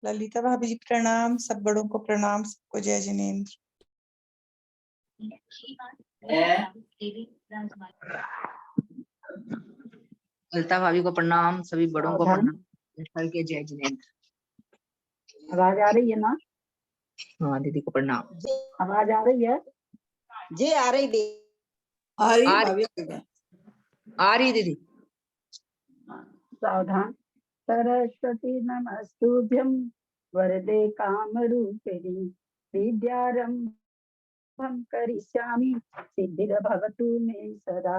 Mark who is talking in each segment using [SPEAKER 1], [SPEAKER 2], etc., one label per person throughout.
[SPEAKER 1] ललिता भाभी जी प्रणाम, सब बड़ों को प्रणाम, सबको जय जिनेन्द्र।
[SPEAKER 2] ललिता भाभी को प्रणाम, सभी बड़ों को प्रणाम, के जय जिनेन्द्र।
[SPEAKER 3] आवाज आ रही है ना?
[SPEAKER 2] हाँ दीदी को प्रणाम।
[SPEAKER 3] आवाज आ रही है?
[SPEAKER 4] जी आ रही दी,
[SPEAKER 1] आ रही
[SPEAKER 2] दीदी।
[SPEAKER 3] सावधान। सरस्वती नमस्तुभ्यं वरदे कामरूपिणी विद्यारंभं करिष्यामि सिद्धिर्भवतु मे सदा।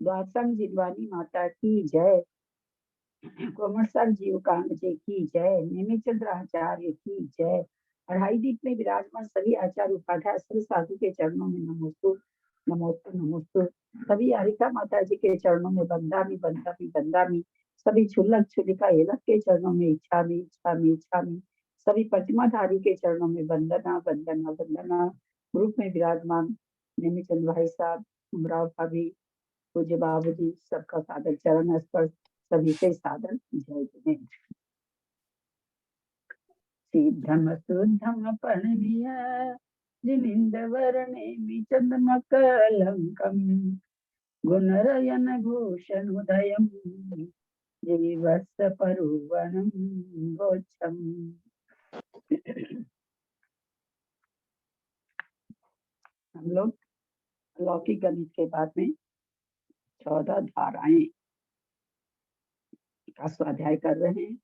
[SPEAKER 3] द्वादशं जिह्वानी माता की जय, कोमल सर जीव कांड जी की जय, नेमिचंद्र आचार्य की जय। अढ़ाई दीप में विराजमान सभी आचार्य उपाध्याय सभी साधु के चरणों में नमोस्तु नमोस्तु नमोस्तु। सभी हरिका माता जी के चरणों में बंदामी बंदामी बंदामी। सभी छुल्लक छुलिका एलक के चरणों में इच्छामी इच्छामी इच्छामी। सभी प्रतिमाधारी के चरणों में वंदना वंदना वंदना। ग्रुप में विराजमान नेमिचंद भाई साहब, उमराव भाभी, पूज्य बाबू जी, सबका सादर चरण स्पर्श, सभी के सादर जय जिनेन्द्र। सिद्धम शुद्धम पणनीय जिनिंदवरनेमि चंद्रमकलंकम गुणरयन भूषणोदयम जीवस्य परुवणं गोचम। हम लोग लौकिक गणित के बाद में 14 धाराएं का स्वाध्याय कर रहे हैं।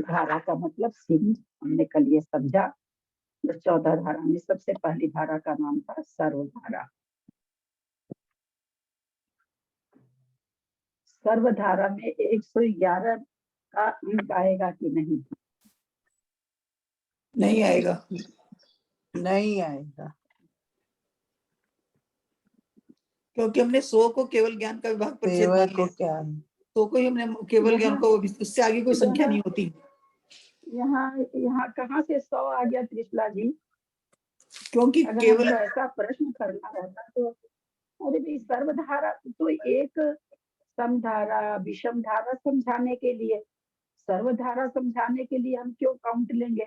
[SPEAKER 3] धारा का मतलब सिंह हमने कल ये समझा। 14 धारा में सबसे पहली धारा का नाम था सर्वधारा। सर्वधारा में 111 का अंक आएगा कि नहीं?
[SPEAKER 1] नहीं आएगा,
[SPEAKER 4] नहीं आएगा,
[SPEAKER 1] क्योंकि हमने 100 को केवल ज्ञान का विभाग परिच्छेद मान लिया।
[SPEAKER 4] क्या
[SPEAKER 1] 100 को ही हमने केवल ज्ञान को, उससे आगे कोई संख्या नहीं होती।
[SPEAKER 3] यहाँ कहाँ से 100 आ गया त्रिशला जी?
[SPEAKER 1] क्योंकि
[SPEAKER 3] अगर
[SPEAKER 1] केवल
[SPEAKER 3] ऐसा प्रश्न करना रहता तो अरे भाई सर्वधारा तो एक समधारा विषम धारा समझाने के लिए, सर्वधारा समझाने के लिए हम क्यों काउंट लेंगे?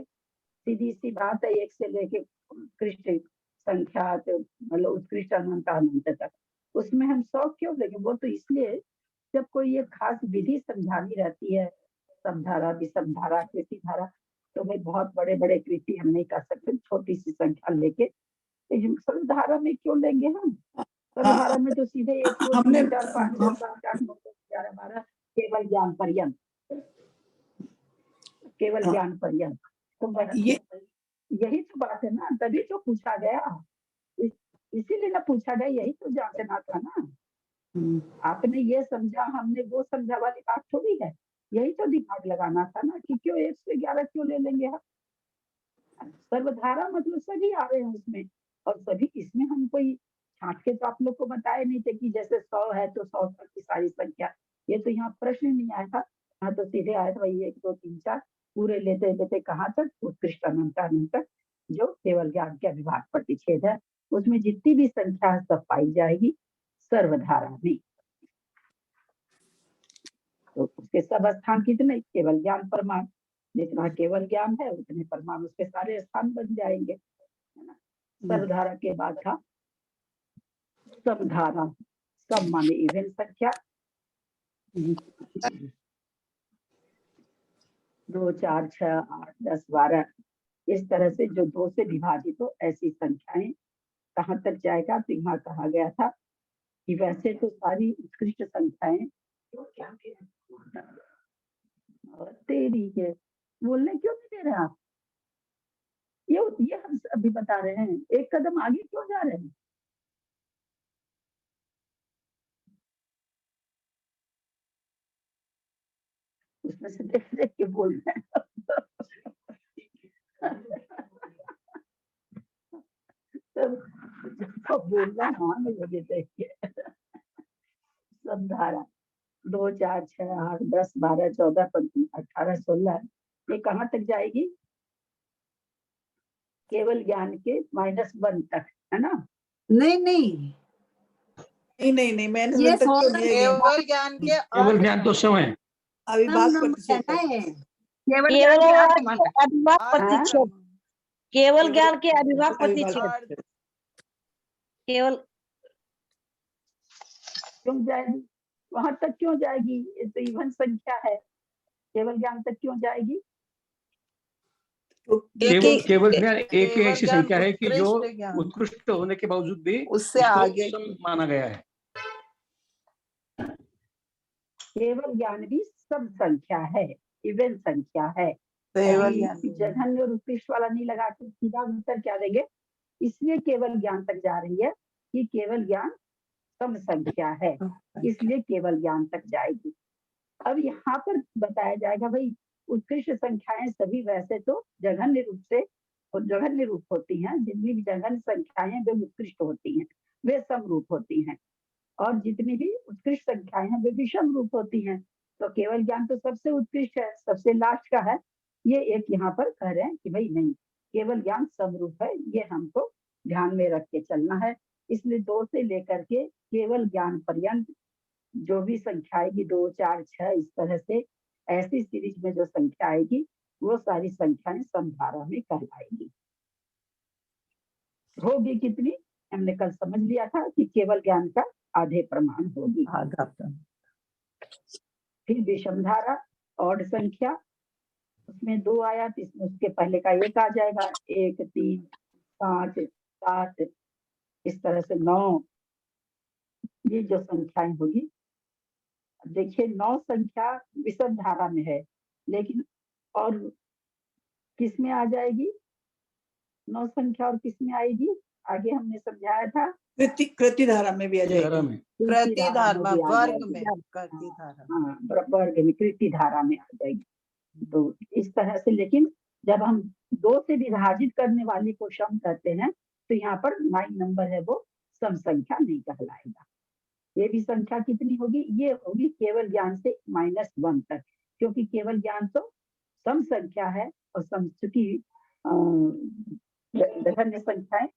[SPEAKER 3] सीधी सी बात है, 1 से लेके उत्कृष्ट संख्या मतलब उत्कृष्ट अनंत अनंत तक, उसमें हम 100 क्यों लेंगे? वो तो इसलिए जब कोई एक खास विधि समझानी रहती है, समधारा विषम धारा कृति धारा, तो भाई बहुत बड़े बड़े कृति हम नहीं कर सकते, छोटी सी संख्या लेके सर्वधारा में क्यों लेंगे हम? सर्वधारा में तो सीधे 1 2 3 4 5 6 7 8 9 10 11 12 केवल ज्ञान पर्यंत, केवल ज्ञान पर्यंत। तो यही तो बात है ना, तभी तो पूछा गया, इसीलिए ना पूछा गया, यही तो जांचना था ना। आपने ये समझा हमने वो समझा वाली बात थोड़ी है, यही तो दिमाग लगाना था ना कि क्यों 111 क्यों ले लेंगे हम? सर्वधारा मतलब सभी आ रहे हैं उसमें, और सभी इसमें हम कोई छांट के तो आप लोग को बताए नहीं थे कि जैसे 100 है तो 100 तक की सारी संख्या, ये तो यहाँ प्रश्न नहीं आया था। यहाँ तो सीधे आया था भाई 1 2 3 4 पूरे लेते लेते कहाँ तक? उत्कृष्ट अनंत अनंत तक, जो केवल ज्ञान के विभाग प्रतिच्छेद है, उसमें जितनी भी संख्या सब पाई जाएगी सर्वधारा में। तो उसके सब स्थान कितने? केवल ज्ञान परमाणु, जितना केवल ज्ञान है उतने परमाणु उसके सारे स्थान बन जाएंगे, है ना। सर्वधारा के बाद था समधारा। सब माने इवन संख्या, 2 4 6 8 10 12, इस तरह से जो 2 से विभाजित हो ऐसी संख्याएं कहाँ तक जाएगा? तो यहाँ कहा गया था कि वैसे तो सारी उत्कृष्ट संख्याएं तो क्या तेरी है, बोलने क्यों नहीं दे रहे आप? ये हम अभी बता रहे हैं, एक कदम आगे क्यों जा रहे हैं? उसमें से देख देख के बोल रहे हैं। तो बोलना हाँ मुझे देख के। समधारा 2 4 6 8 10 12 14 15 18 16, ये कहाँ तक जाएगी? केवल ज्ञान के -1 तक, है ना?
[SPEAKER 4] नहीं नहीं
[SPEAKER 1] नहीं नहीं मैंने
[SPEAKER 4] ये
[SPEAKER 1] तक तो
[SPEAKER 4] केवल ज्ञान के
[SPEAKER 5] केवल ज्ञान तो समय
[SPEAKER 1] अविभाज्य
[SPEAKER 4] नंबर है
[SPEAKER 1] प्रतिच्छेद
[SPEAKER 4] ना
[SPEAKER 1] तक।
[SPEAKER 4] ये।
[SPEAKER 2] केवल
[SPEAKER 5] केवल
[SPEAKER 2] ज्ञान के अर्थ माना।
[SPEAKER 5] अभिभाव
[SPEAKER 3] हाँ?
[SPEAKER 5] प्रतिच्छेद, केवल ज्ञान के अभिभाव
[SPEAKER 1] अभिभाव
[SPEAKER 5] प्रतिच्छेद, केवल
[SPEAKER 3] क्यों जाएगी वहां तक, क्यों जाएगी? ये तो इवन संख्या है, केवल ज्ञान तक क्यों जाएगी?
[SPEAKER 1] तो
[SPEAKER 6] केवल ज्ञान एक ही
[SPEAKER 4] केवल
[SPEAKER 6] ऐसी
[SPEAKER 4] ज्ञान
[SPEAKER 6] संख्या है कि जो
[SPEAKER 4] उत्कृष्ट ज्ञान,
[SPEAKER 6] उत्कृष्ट होने के बावजूद भी
[SPEAKER 4] उससे
[SPEAKER 6] उसको
[SPEAKER 4] आगे
[SPEAKER 6] सम माना गया है।
[SPEAKER 3] केवल ज्ञान भी सब संख्या है, इवन संख्या है।
[SPEAKER 4] केवल
[SPEAKER 3] अभी
[SPEAKER 4] ज्ञान
[SPEAKER 3] जघन्य और उत्कृष्ट वाला नहीं लगा के सीधा उत्तर क्या देंगे? इसलिए केवल ज्ञान तक जा रही है कि केवल ज्ञान सम संख्या है, इसलिए केवल ज्ञान तक जाएगी। अब यहाँ पर बताया जाएगा भाई उत्कृष्ट संख्याएं सभी वैसे तो जघन्य रूप से और जघन्य रूप होती हैं, जितनी भी जघन्य संख्याएं वे उत्कृष्ट होती हैं, वे समरूप होती हैं, और जितनी भी उत्कृष्ट संख्याएं हैं वे विषम रूप होती हैं। तो केवल ज्ञान तो सबसे उत्कृष्ट है, सबसे लास्ट का है। ये एक यहाँ पर कह रहे हैं कि भाई नहीं, केवल ज्ञान समरूप है, ये हमको ध्यान में रख के चलना है। इसलिए 2 से लेकर के केवल ज्ञान पर्यंत जो भी संख्या आएगी 2, 4, 6 इस तरह से ऐसी सीरीज में जो संख्या आएगी वो सारी संख्याएं समधारा में कहलाएगी। होगी कितनी? हमने कल समझ लिया था कि केवल ज्ञान का आधे प्रमाण होगी।
[SPEAKER 4] आधा प्रमाण।
[SPEAKER 3] फिर विषमधारा ऑड संख्या, उसमें 2 आया तो इसमें उसके पहले का 1 आ जाएगा, 1, 3, 5, 7 इस तरह से 9, ये जो संख्याएं होगी। देखिए 9 संख्या विषम धारा में है, लेकिन और किस में आ जाएगी 9 संख्या, और किस में आएगी? आगे हमने समझाया था
[SPEAKER 1] कृति धारा में भी आ
[SPEAKER 6] धारा
[SPEAKER 1] जाएगी।
[SPEAKER 6] में
[SPEAKER 4] कृति धारा
[SPEAKER 3] में भी आ
[SPEAKER 4] वर्ग
[SPEAKER 3] जाएगी।
[SPEAKER 4] में, कृति धारा
[SPEAKER 3] हाँ, वर्ग में कृति धारा में आ जाएगी। तो इस तरह से, लेकिन जब हम 2 से विभाजित करने वाले को सम कहते हैं तो यहाँ पर 9 नंबर है वो सम संख्या नहीं कहलाएगा। ये भी संख्या कितनी होगी? ये होगी केवल ज्ञान से -1 तक, क्योंकि केवल ज्ञान तो सम संख्या है, और सम चूंकि जघन्य संख्याएं,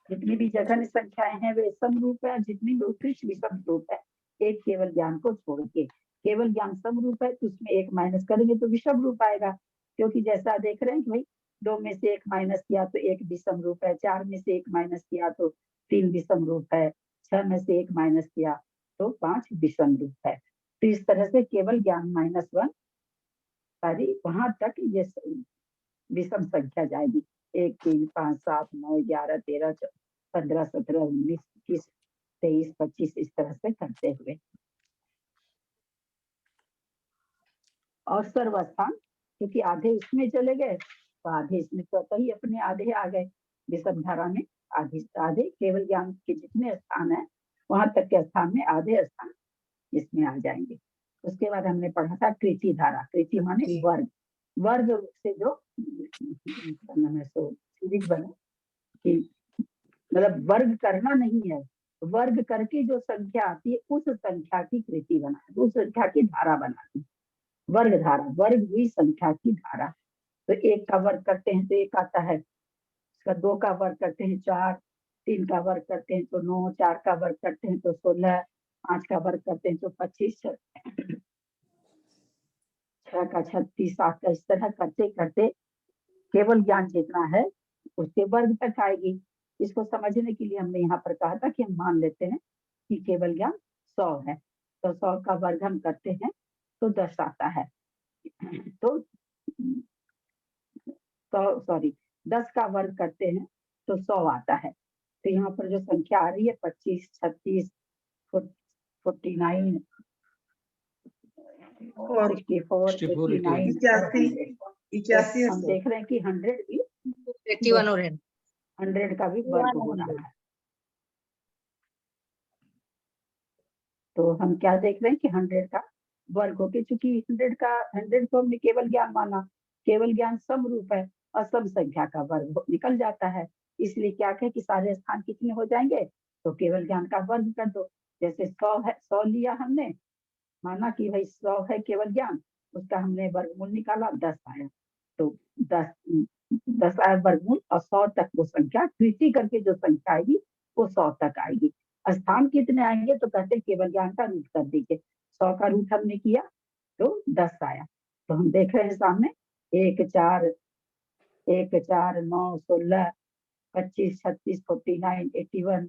[SPEAKER 3] जितनी भी जघन्य संख्याएं हैं वे समरूप है, जितनी भी उत्कृष्ट विषम रूप है, एक केवल ज्ञान को छोड़ के। केवल ज्ञान समरूप है तो उसमें 1 माइनस करेंगे तो विषम रूप आएगा, क्योंकि जैसा देख रहे हैं कि भाई 2 में से 1 माइनस किया तो 1 विषम रूप है, 4 में से 1 माइनस किया तो 3 विषम रूप है, 6 में से 1 माइनस किया तो 5 विषम रूप है। तो इस तरह से केवल ज्ञान -1 सारी वहां तक ये विषम संख्या जाएगी। 1, 3, 5, 7, 9, 11, 13, 15, 17, 19, 21, 23, 25 इस तरह से करते हुए। और सर्वस्थान, क्योंकि आधे इसमें चले गए तो आधे इसमें स्वतः ही अपने आधे आ गए विषम धारा में। आधे केवल ज्ञान के जितने स्थान है वहां तक के स्थान में आधे स्थान इसमें आ जाएंगे। उसके बाद हमने पढ़ा था कृति धारा। कृति माने वर्ग, वर्ग रूप से जो सीरीज बने कि मतलब वर्ग करना नहीं है, वर्ग करके जो संख्या आती है उस संख्या की कृति बनाती, उस संख्या की धारा बनाती। वर्ग धारा, वर्ग हुई संख्या की धारा। तो 1 का वर्ग करते हैं तो 1 आता है, उसका 2 का वर्ग करते हैं 4, 3 का वर्ग करते हैं तो 9, 4 का वर्ग करते हैं तो 16, 5 का वर्ग करते हैं तो 25, 6 का 36, 7 का, इस तरह करते करते केवल ज्ञान जितना है उसके वर्ग तक आएगी। इसको समझने के लिए हमने यहाँ पर कहा था कि हम मान लेते हैं कि केवल ज्ञान 100 है, तो 100 का वर्ग हम करते हैं तो 10 आता है। तो 10 का वर्ग करते हैं तो 100 आता है। तो यहाँ पर जो संख्या आ रही है 25, 36, 49, 64, 89,
[SPEAKER 1] 85
[SPEAKER 3] हम देख रहे हैं कि 100 भी
[SPEAKER 2] 81 और
[SPEAKER 3] 100 का भी वर्ग हो रहा है। तो हम क्या देख रहे हैं कि 100 का वर्ग हो के, चूंकि 100 को हमने केवल ज्ञान माना, केवल ज्ञान समरूप है और सम संख्या का वर्ग निकल जाता है। इसलिए क्या कहे कि सारे स्थान कितने हो जाएंगे, तो केवल ज्ञान का वर्ग कर दो। जैसे 100 है, 100 लिया हमने, माना कि भाई 100 है केवल ज्ञान, उसका हमने वर्गमूल निकाला 10 आया, तो 10 आया वर्गमूल, और 100 तक वो संख्या कृति करके जो संख्या आएगी वो 100 तक आएगी। स्थान कितने आएंगे तो कहते केवल ज्ञान का रूट कर दीजिए। 100 का रूट हमने किया तो 10 आया, तो हम देख रहे हैं सामने 1 4 9 16 25 36 49 81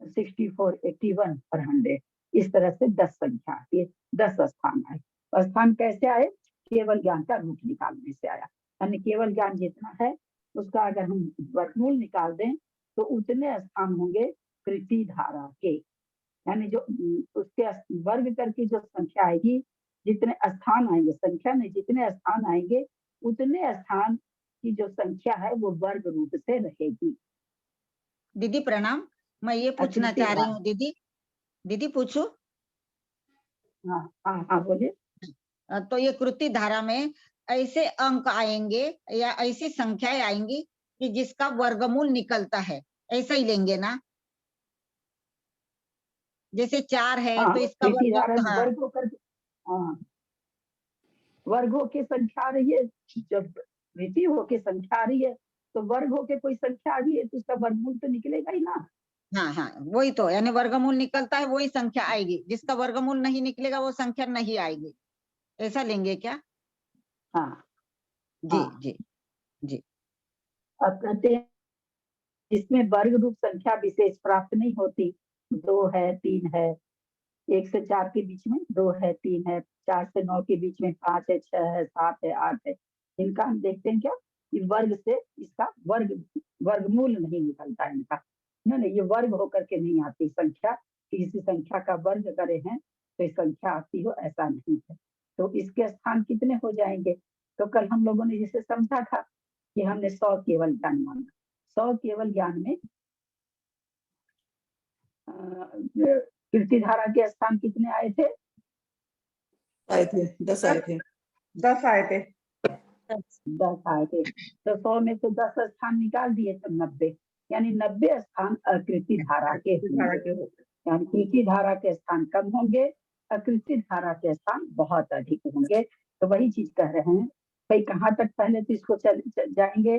[SPEAKER 3] 64 81 और 100। इस तरह से 10 संख्या आती है, 10 स्थान आए। स्थान कैसे आए? केवल ज्ञान का रूप निकालने से आया। यानी केवल ज्ञान जितना है उसका अगर हम वर्गमूल निकाल दें तो उतने स्थान होंगे कृति धारा के। यानी जो उसके वर्ग करके जो संख्या आएगी, जितने स्थान आएंगे, संख्या में जितने स्थान आएंगे उतने स्थान की जो संख्या है वो वर्ग रूप से रहेगी।
[SPEAKER 7] दीदी प्रणाम, मैं ये पूछना
[SPEAKER 3] कृति
[SPEAKER 7] चाह रही
[SPEAKER 3] धारा।
[SPEAKER 7] हूँ दीदी। दीदी पूछू?
[SPEAKER 3] हाँ हाँ हाँ बोलिए।
[SPEAKER 7] तो ये कृति धारा में ऐसे अंक आएंगे या ऐसी संख्याएं आएंगी कि जिसका वर्गमूल निकलता है, ऐसा ही लेंगे ना? जैसे 4 है
[SPEAKER 3] हाँ,
[SPEAKER 7] तो इसका
[SPEAKER 3] कृति धारा
[SPEAKER 7] वर्ग,
[SPEAKER 3] में
[SPEAKER 7] हाँ,
[SPEAKER 3] वर्ग होकर वर्गों की संख्या आ रही है। जब कृति हो के संख्या आ रही है तो वर्ग हो के कोई संख्या आ रही है तो उसका वर्गमूल तो निकलेगा ही ना।
[SPEAKER 7] हाँ हाँ, वही तो, यानी वर्गमूल निकलता है वही संख्या आएगी, जिसका वर्गमूल नहीं निकलेगा वो संख्या नहीं आएगी, ऐसा लेंगे क्या?
[SPEAKER 3] हाँ
[SPEAKER 7] जी
[SPEAKER 3] हाँ।
[SPEAKER 7] जी जी।
[SPEAKER 3] अब कहते हैं इसमें वर्ग रूप संख्या विशेष प्राप्त नहीं होती। 2 है 3 है, 1 से 4 के बीच में 2 है 3 है, 4 से 9 के बीच में 5 है 6 है 7 है 8 है। इनका हम देखते हैं क्या कि वर्ग से इसका वर्गमूल नहीं निकलता है इनका। नहीं, ये वर्ग होकर के नहीं आती संख्या, किसी संख्या का वर्ग करे हैं तो ये संख्या आती हो, ऐसा नहीं है। तो इसके स्थान कितने हो जाएंगे? तो कल हम लोगों ने जिसे समझा था कि हमने 100 केवल ज्ञान माना। 100 केवल ज्ञान में कृति धारा के स्थान कितने आए थे?
[SPEAKER 1] आए थे 10 आए थे।
[SPEAKER 4] 10 आए थे।
[SPEAKER 3] 10 आए थे। तो 100 में से 10 स्थान निकाल दिए तो 90, यानी 90 स्थान अकृति धारा के होंगे। यानी कृति धारा के स्थान कम होंगे, अकृति धारा के स्थान बहुत अधिक होंगे। तो वही चीज कह रहे हैं भाई, कहाँ तक पहले तो इसको चल जाएंगे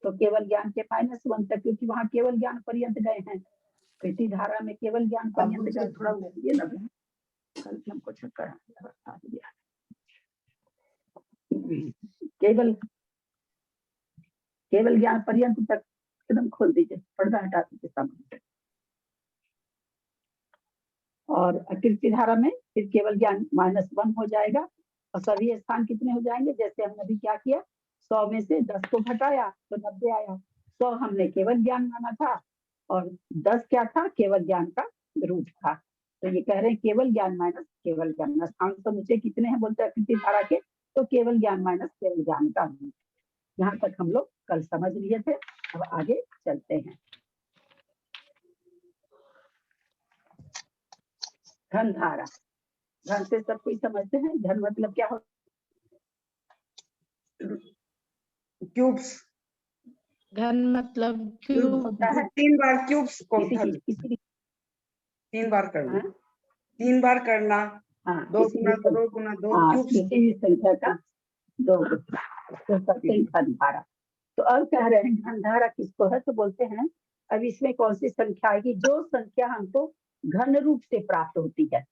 [SPEAKER 3] तो केवल ज्ञान के -1 तक, क्योंकि वहां केवल ज्ञान पर्यंत गए हैं। कृति धारा में केवल ज्ञान पर्यंत गए। थोड़ा ये ना कल हमको चक्कर बता दिया। केवल ज्ञान पर्यंत तक एकदम खोल दीजिए, पर्दा हटा दीजिए सामने। और अकृति धारा में फिर केवल ज्ञान -1 हो जाएगा और सभी स्थान कितने हो जाएंगे? जैसे हमने अभी क्या किया, 100 में से 10 को घटाया तो 90 आया। 100 हमने केवल ज्ञान माना था और 10 क्या था? केवल ज्ञान का रूप था। तो ये कह रहे हैं केवल ज्ञान माइनस केवल ज्ञान। स्थान समुच्चय कितने हैं बोलते हैं अकृति धारा के? तो केवल ज्ञान माइनस केवल ज्ञान का रूप। यहाँ तक हम लोग कल समझ लिए थे। अब आगे चलते हैं। धन धारा। धन से सब कोई समझते हैं, धन मतलब क्या होता
[SPEAKER 4] क्यूब्स।
[SPEAKER 8] घन मतलब
[SPEAKER 3] है?
[SPEAKER 8] क्यूब
[SPEAKER 3] होता है
[SPEAKER 4] 3 बार क्यूब्स को
[SPEAKER 3] किसी
[SPEAKER 4] 3 बार करना।
[SPEAKER 3] हाँ?
[SPEAKER 4] 3 बार करना,
[SPEAKER 3] हाँ,
[SPEAKER 4] 2 गुना 2 गुना 2
[SPEAKER 3] हाँ,
[SPEAKER 4] क्यूब्स।
[SPEAKER 3] किसी भी संख्या का 2 गुना, तो कहते हैं धन धारा। तो अब कह रहे हैं धन धारा किसको है? तो बोलते हैं अब इसमें कौन सी संख्या आएगी? जो संख्या हमको घन रूप से प्राप्त होती है।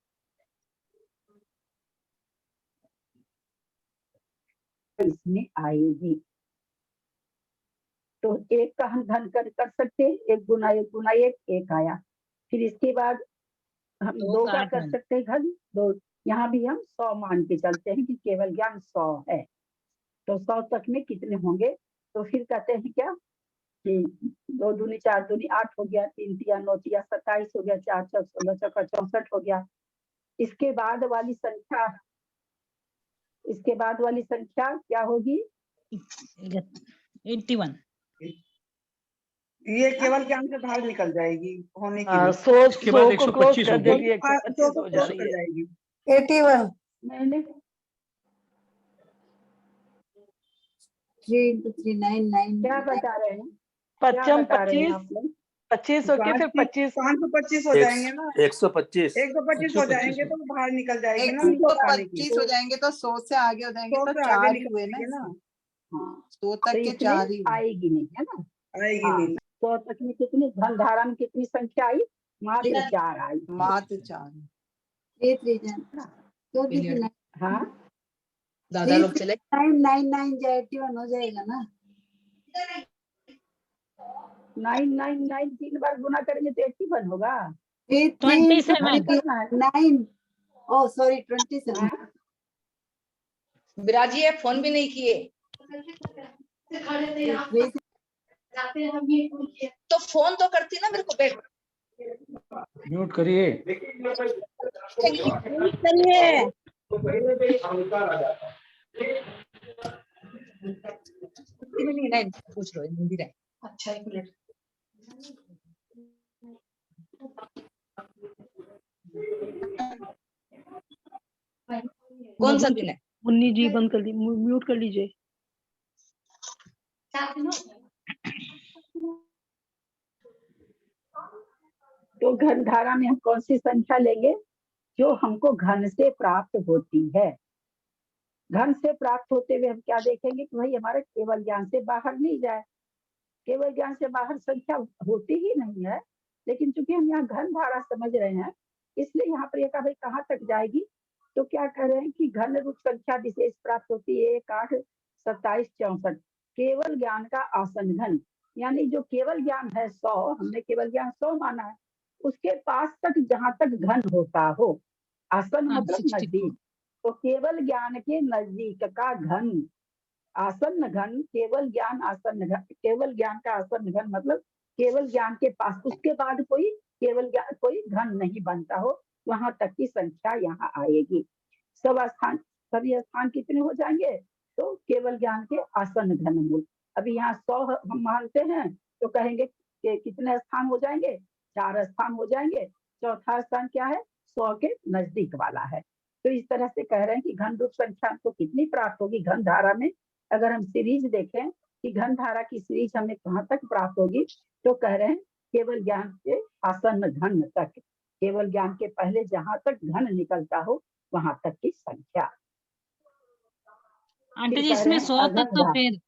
[SPEAKER 3] इसमें आएगी। तो 1 का हम घन कर सकते हैं, 1 गुना 1 गुना 1, 1 आया। फिर इसके बाद हम 2 का कर सकते हैं घन, 2। यहाँ भी हम 100 मान के चलते हैं कि केवल ज्ञान 100 है। तो 100 तक में कितने होंगे? तो फिर कहते हैं क्या कि 2 दूनी 4 दूनी 8 हो गया, 3 तिया 9 तिया 27 हो गया, 4 चौक 16 चौका 64 हो गया। इसके बाद वाली संख्या क्या होगी?
[SPEAKER 8] 81।
[SPEAKER 4] ये केवल ज्ञान से बाहर निकल जाएगी होने की।
[SPEAKER 6] 100 के बाद 125 हो गई।
[SPEAKER 4] 125 हो जाएगी।
[SPEAKER 9] 81
[SPEAKER 3] मैंने
[SPEAKER 9] 3 into 3 9 9
[SPEAKER 3] क्या बता रहे हैं?
[SPEAKER 8] 55
[SPEAKER 3] बता रहे हैं
[SPEAKER 8] 25
[SPEAKER 3] आप लोग?
[SPEAKER 8] 25 होके फिर 25
[SPEAKER 4] 525 हो जाएंगे ना।
[SPEAKER 10] 125
[SPEAKER 4] 125 हो जाएंगे तो बाहर निकल जाएगी ना।
[SPEAKER 9] 125 हो जाएंगे तो 100 से आगे हो जाएंगे
[SPEAKER 4] 100
[SPEAKER 9] तो
[SPEAKER 4] से आगे
[SPEAKER 9] 4 ही
[SPEAKER 4] निकल
[SPEAKER 9] हुए
[SPEAKER 4] जाएंगे
[SPEAKER 9] ना।
[SPEAKER 4] ना।
[SPEAKER 3] हाँ,
[SPEAKER 9] 100
[SPEAKER 3] तो
[SPEAKER 9] तक के 4 ही
[SPEAKER 3] इसमें
[SPEAKER 9] हुए।
[SPEAKER 3] आएगी नहीं, है ना?
[SPEAKER 4] आएगी
[SPEAKER 3] हाँ,
[SPEAKER 4] नहीं।
[SPEAKER 3] 100 तक में कितनी धन धारा में कितनी संख्या आई? मात्र 4 आई।
[SPEAKER 9] मात्र 4।
[SPEAKER 3] हाँ,
[SPEAKER 2] ज्यादा लोग चले
[SPEAKER 9] 999 जो 81 हो जाएगा ना।
[SPEAKER 3] 999 3 बार गुना करेंगे तो 81 होगा।
[SPEAKER 9] फिर
[SPEAKER 5] 27
[SPEAKER 3] करना है
[SPEAKER 9] 9 ओ सॉरी 27
[SPEAKER 2] विराजी है, फोन भी नहीं किए तो फोन तो करती ना मेरे को, बैठ
[SPEAKER 6] म्यूट करिए।
[SPEAKER 5] करिए।
[SPEAKER 2] नहीं पूछ लो हिंदी रहे। अच्छा 1 मिनट। कौन सा दिन है?
[SPEAKER 8] मुन्नी जी बंद कर दी, म्यूट कर लीजिए।
[SPEAKER 3] तो घन धारा में हम कौन सी संख्या लेंगे जो हमको घन से प्राप्त होती है। घन से प्राप्त होते हुए हम क्या देखेंगे कि भाई हमारे केवल ज्ञान से बाहर नहीं जाए। केवल ज्ञान से बाहर संख्या होती ही नहीं है, लेकिन चूंकि हम यहाँ घन धारा समझ रहे हैं इसलिए यहाँ पर एक भाई कहाँ तक जाएगी। तो क्या कह रहे हैं कि घन रूप संख्या विशेष प्राप्त होती है 1 8 27 64 केवल ज्ञान का आसन घन, यानी जो केवल ज्ञान है 100, हमने केवल ज्ञान 100 माना है, उसके पास तक जहां तक घन होता हो, आसन मतलब नजदीक, तो केवल ज्ञान के नजदीक का घन आसन्न घन, केवल ज्ञान आसन्न घन, केवल ज्ञान का आसन्न घन मतलब केवल ज्ञान के पास, उसके बाद कोई केवल ज्ञान कोई घन नहीं बनता हो, वहां तक की संख्या यहाँ आएगी। सभी स्थान कितने हो जाएंगे? तो केवल ज्ञान के आसन्न घन मूल। अभी यहाँ 100 हम मानते हैं तो कहेंगे कि कितने स्थान हो जाएंगे? 4 स्थान हो जाएंगे। चौथा स्थान क्या है? 100 के नजदीक वाला है। तो इस तरह से कह रहे हैं कि घन रूप संख्या हमको कितनी प्राप्त होगी घन धारा में। अगर हम सीरीज देखें कि घन धारा की सीरीज हमें कहाँ तक प्राप्त होगी, तो कह रहे हैं केवल ज्ञान के आसन्न घन तक, केवल ज्ञान के पहले जहां तक घन निकलता हो वहां तक की संख्या।
[SPEAKER 5] आंटी जी इसमें 100 तक तो फिर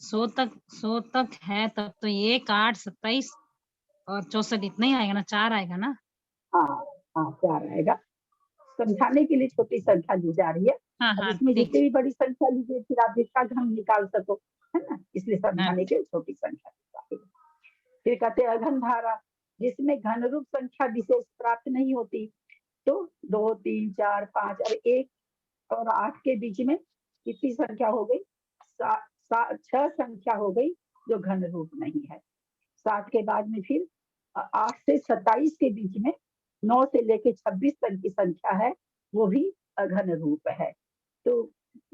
[SPEAKER 5] 100 तक है, तब तो 1 8 27 और 64 इतना ही आएगा ना, 4 आएगा ना।
[SPEAKER 3] हाँ हाँ 4 आएगा। समझाने के लिए छोटी संख्या ली जा रही है। अब इसमें जितनी भी बड़ी संख्या लीजिए फिर आप जिसका घन निकाल सको, है ना, इसलिए समझाने के लिए छोटी संख्या ली जा रही है। फिर कहते हैं अघन धारा, जिसमें घन रूप संख्या विशेष प्राप्त नहीं होती, तो 2 3 4 5 और 1 और 8 के बीच में कितनी संख्या हो गई? 6 संख्या हो गई जो घन रूप नहीं है। 7 के बाद में फिर 8 से 27 के बीच में 9 से लेके 26 तक की संख्या है, वो भी अघन रूप है। तो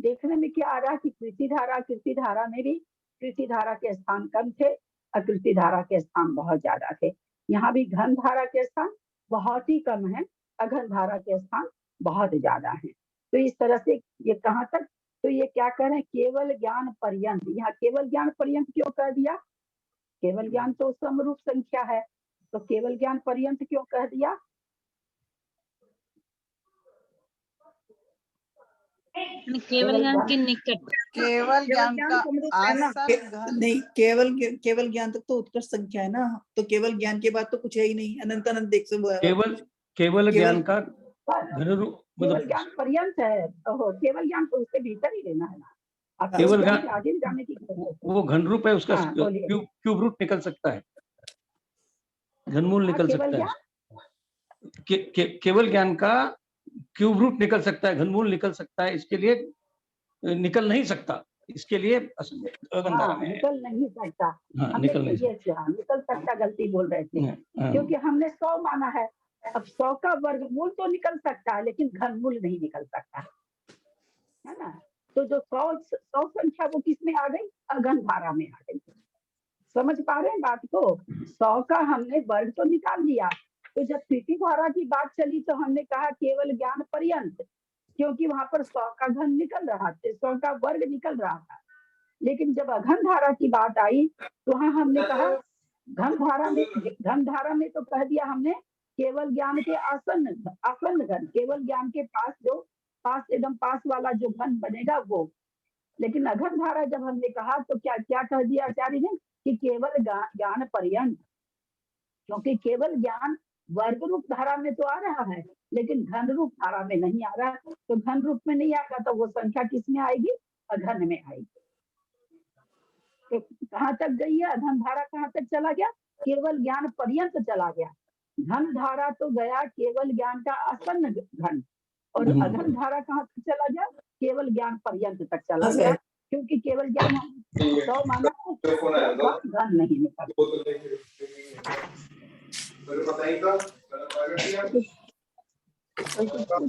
[SPEAKER 3] देखने में क्या आ रहा है कि कृति धारा में भी कृति धारा के स्थान कम थे, अकृति धारा के स्थान बहुत ज्यादा थे। यहाँ भी घन धारा के स्थान बहुत ही कम है, अघन धारा के स्थान बहुत ज्यादा है। तो इस तरह से ये कहाँ तक, तो ये क्या कह रहे हैं? केवल ज्ञान पर्यंत। यहाँ केवल ज्ञान पर्यंत क्यों कह दिया? केवल ज्ञान तो समरूप संख्या है, तो केवल ज्ञान पर्यंत क्यों कह दिया?
[SPEAKER 5] केवल ज्ञान के निकट,
[SPEAKER 9] केवल ज्ञान का आसन घन
[SPEAKER 1] नहीं, केवल ज्ञान तक तो उत्कर्ष संख्या है ना, तो केवल ज्ञान के बाद तो कुछ है ही नहीं, अनंत अनंत देख से
[SPEAKER 6] केवल ज्ञान का घन रूप
[SPEAKER 3] केवल
[SPEAKER 6] मतलब
[SPEAKER 3] ज्ञान पर्यंत है। ओहो, केवल ज्ञान तो उसके भीतर ही रहना है ना, आप
[SPEAKER 6] केवल
[SPEAKER 3] ज्ञान
[SPEAKER 6] ज्ञान
[SPEAKER 3] के आगे जाने की
[SPEAKER 6] वो घन रूप है, उसका
[SPEAKER 3] हाँ, बोलिए।
[SPEAKER 6] क्यूब रूट निकल सकता है, घनमूल निकल
[SPEAKER 3] केवल
[SPEAKER 6] सकता है। केवल ज्ञान का क्यूब रूट निकल सकता है, घनमूल निकल सकता है, इसके लिए निकल नहीं सकता, इसके लिए अघन धारा में
[SPEAKER 3] निकल नहीं सकता।
[SPEAKER 6] हाँ,
[SPEAKER 3] हमने
[SPEAKER 6] निकल नहीं
[SPEAKER 3] ये निकल सकता गलती बोल रहे थे,
[SPEAKER 6] हाँ।
[SPEAKER 3] क्योंकि हमने 100 माना है। अब 100 का वर्गमूल तो निकल सकता है लेकिन घनमूल नहीं निकल सकता, है ना। तो जो 100 संख्या वो किस में आ गई? अघन धारा में आ गई। समझ पा रहे हैं बात को? 100 का हमने वर्ग तो निकाल लिया, तो जब कृति धारा की बात चली तो हमने कहा केवल ज्ञान पर्यंत, क्योंकि वहां पर 100 का घन निकल रहा था, 100 का वर्ग निकल रहा था। लेकिन जब अघन धारा की बात आई तो वहां हमने कहा घन धारा में तो कह दिया हमने केवल ज्ञान के आसन्न घन, केवल ज्ञान के पास जो एकदम पास वाला जो घन बनेगा वो। लेकिन अघन धारा जब हमने कहा तो क्या क्या कह दिया आचार्य ने कि केवल ज्ञान पर्यंत, क्योंकि केवल ज्ञान वर्ग रूप धारा में तो आ रहा है, लेकिन घन रूप धारा में नहीं आ रहा। तो घन रूप में नहीं आएगा तो वो संख्या किस में आएगी? अघन में आएगी। तो कहाँ तक गई है अघन धारा? कहाँ तक चला गया? केवल ज्ञान पर्यंत चला गया। घन धारा तो गया केवल ज्ञान का आसन्न घन, और अघन धारा कहाँ तक चला गया? केवल ज्ञान पर्यंत तक चला गया, क्योंकि केवल ज्ञान 100 माना घन नहीं निकला। पूछ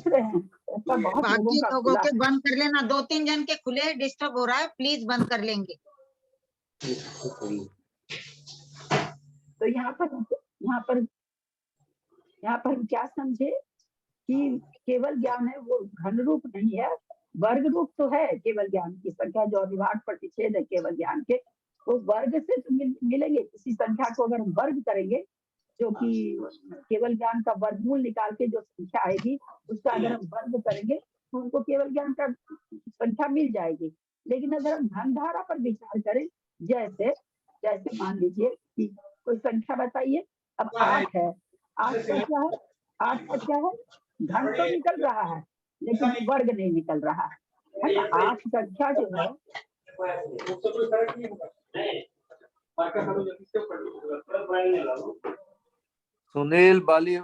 [SPEAKER 3] रहे हैं ऐसा बहुत
[SPEAKER 7] बाकी
[SPEAKER 3] लोगों
[SPEAKER 7] लोगों
[SPEAKER 3] का
[SPEAKER 7] के
[SPEAKER 3] खुला है।
[SPEAKER 7] बंद कर लेना, 2-3 जन के खुले डिस्टर्ब हो रहा है, प्लीज बंद कर लेंगे।
[SPEAKER 3] तो यहाँ पर हम क्या समझे कि केवल ज्ञान है वो घन रूप नहीं है, वर्ग रूप तो है। केवल ज्ञान की संख्या जो अविभाज्य प्रतिच्छेद है केवल ज्ञान के, वो वर्ग से तो मिलेंगे। किसी संख्या को अगर हम वर्ग करेंगे, जो कि केवल ज्ञान का वर्गमूल निकाल के जो संख्या आएगी उसका अगर हम वर्ग करेंगे तो उनको केवल ज्ञान का संख्या मिल जाएगी। लेकिन अगर हम धन धारा पर विचार करें, जैसे जैसे मान लीजिए कि कोई संख्या बताइए, अब 8 है, 8 का क्या है? 8 का क्या है? धन तो निकल रहा है लेकिन वर्ग नहीं निकल रहा है ना। 8 संख्या जो है
[SPEAKER 10] सुनील बाटली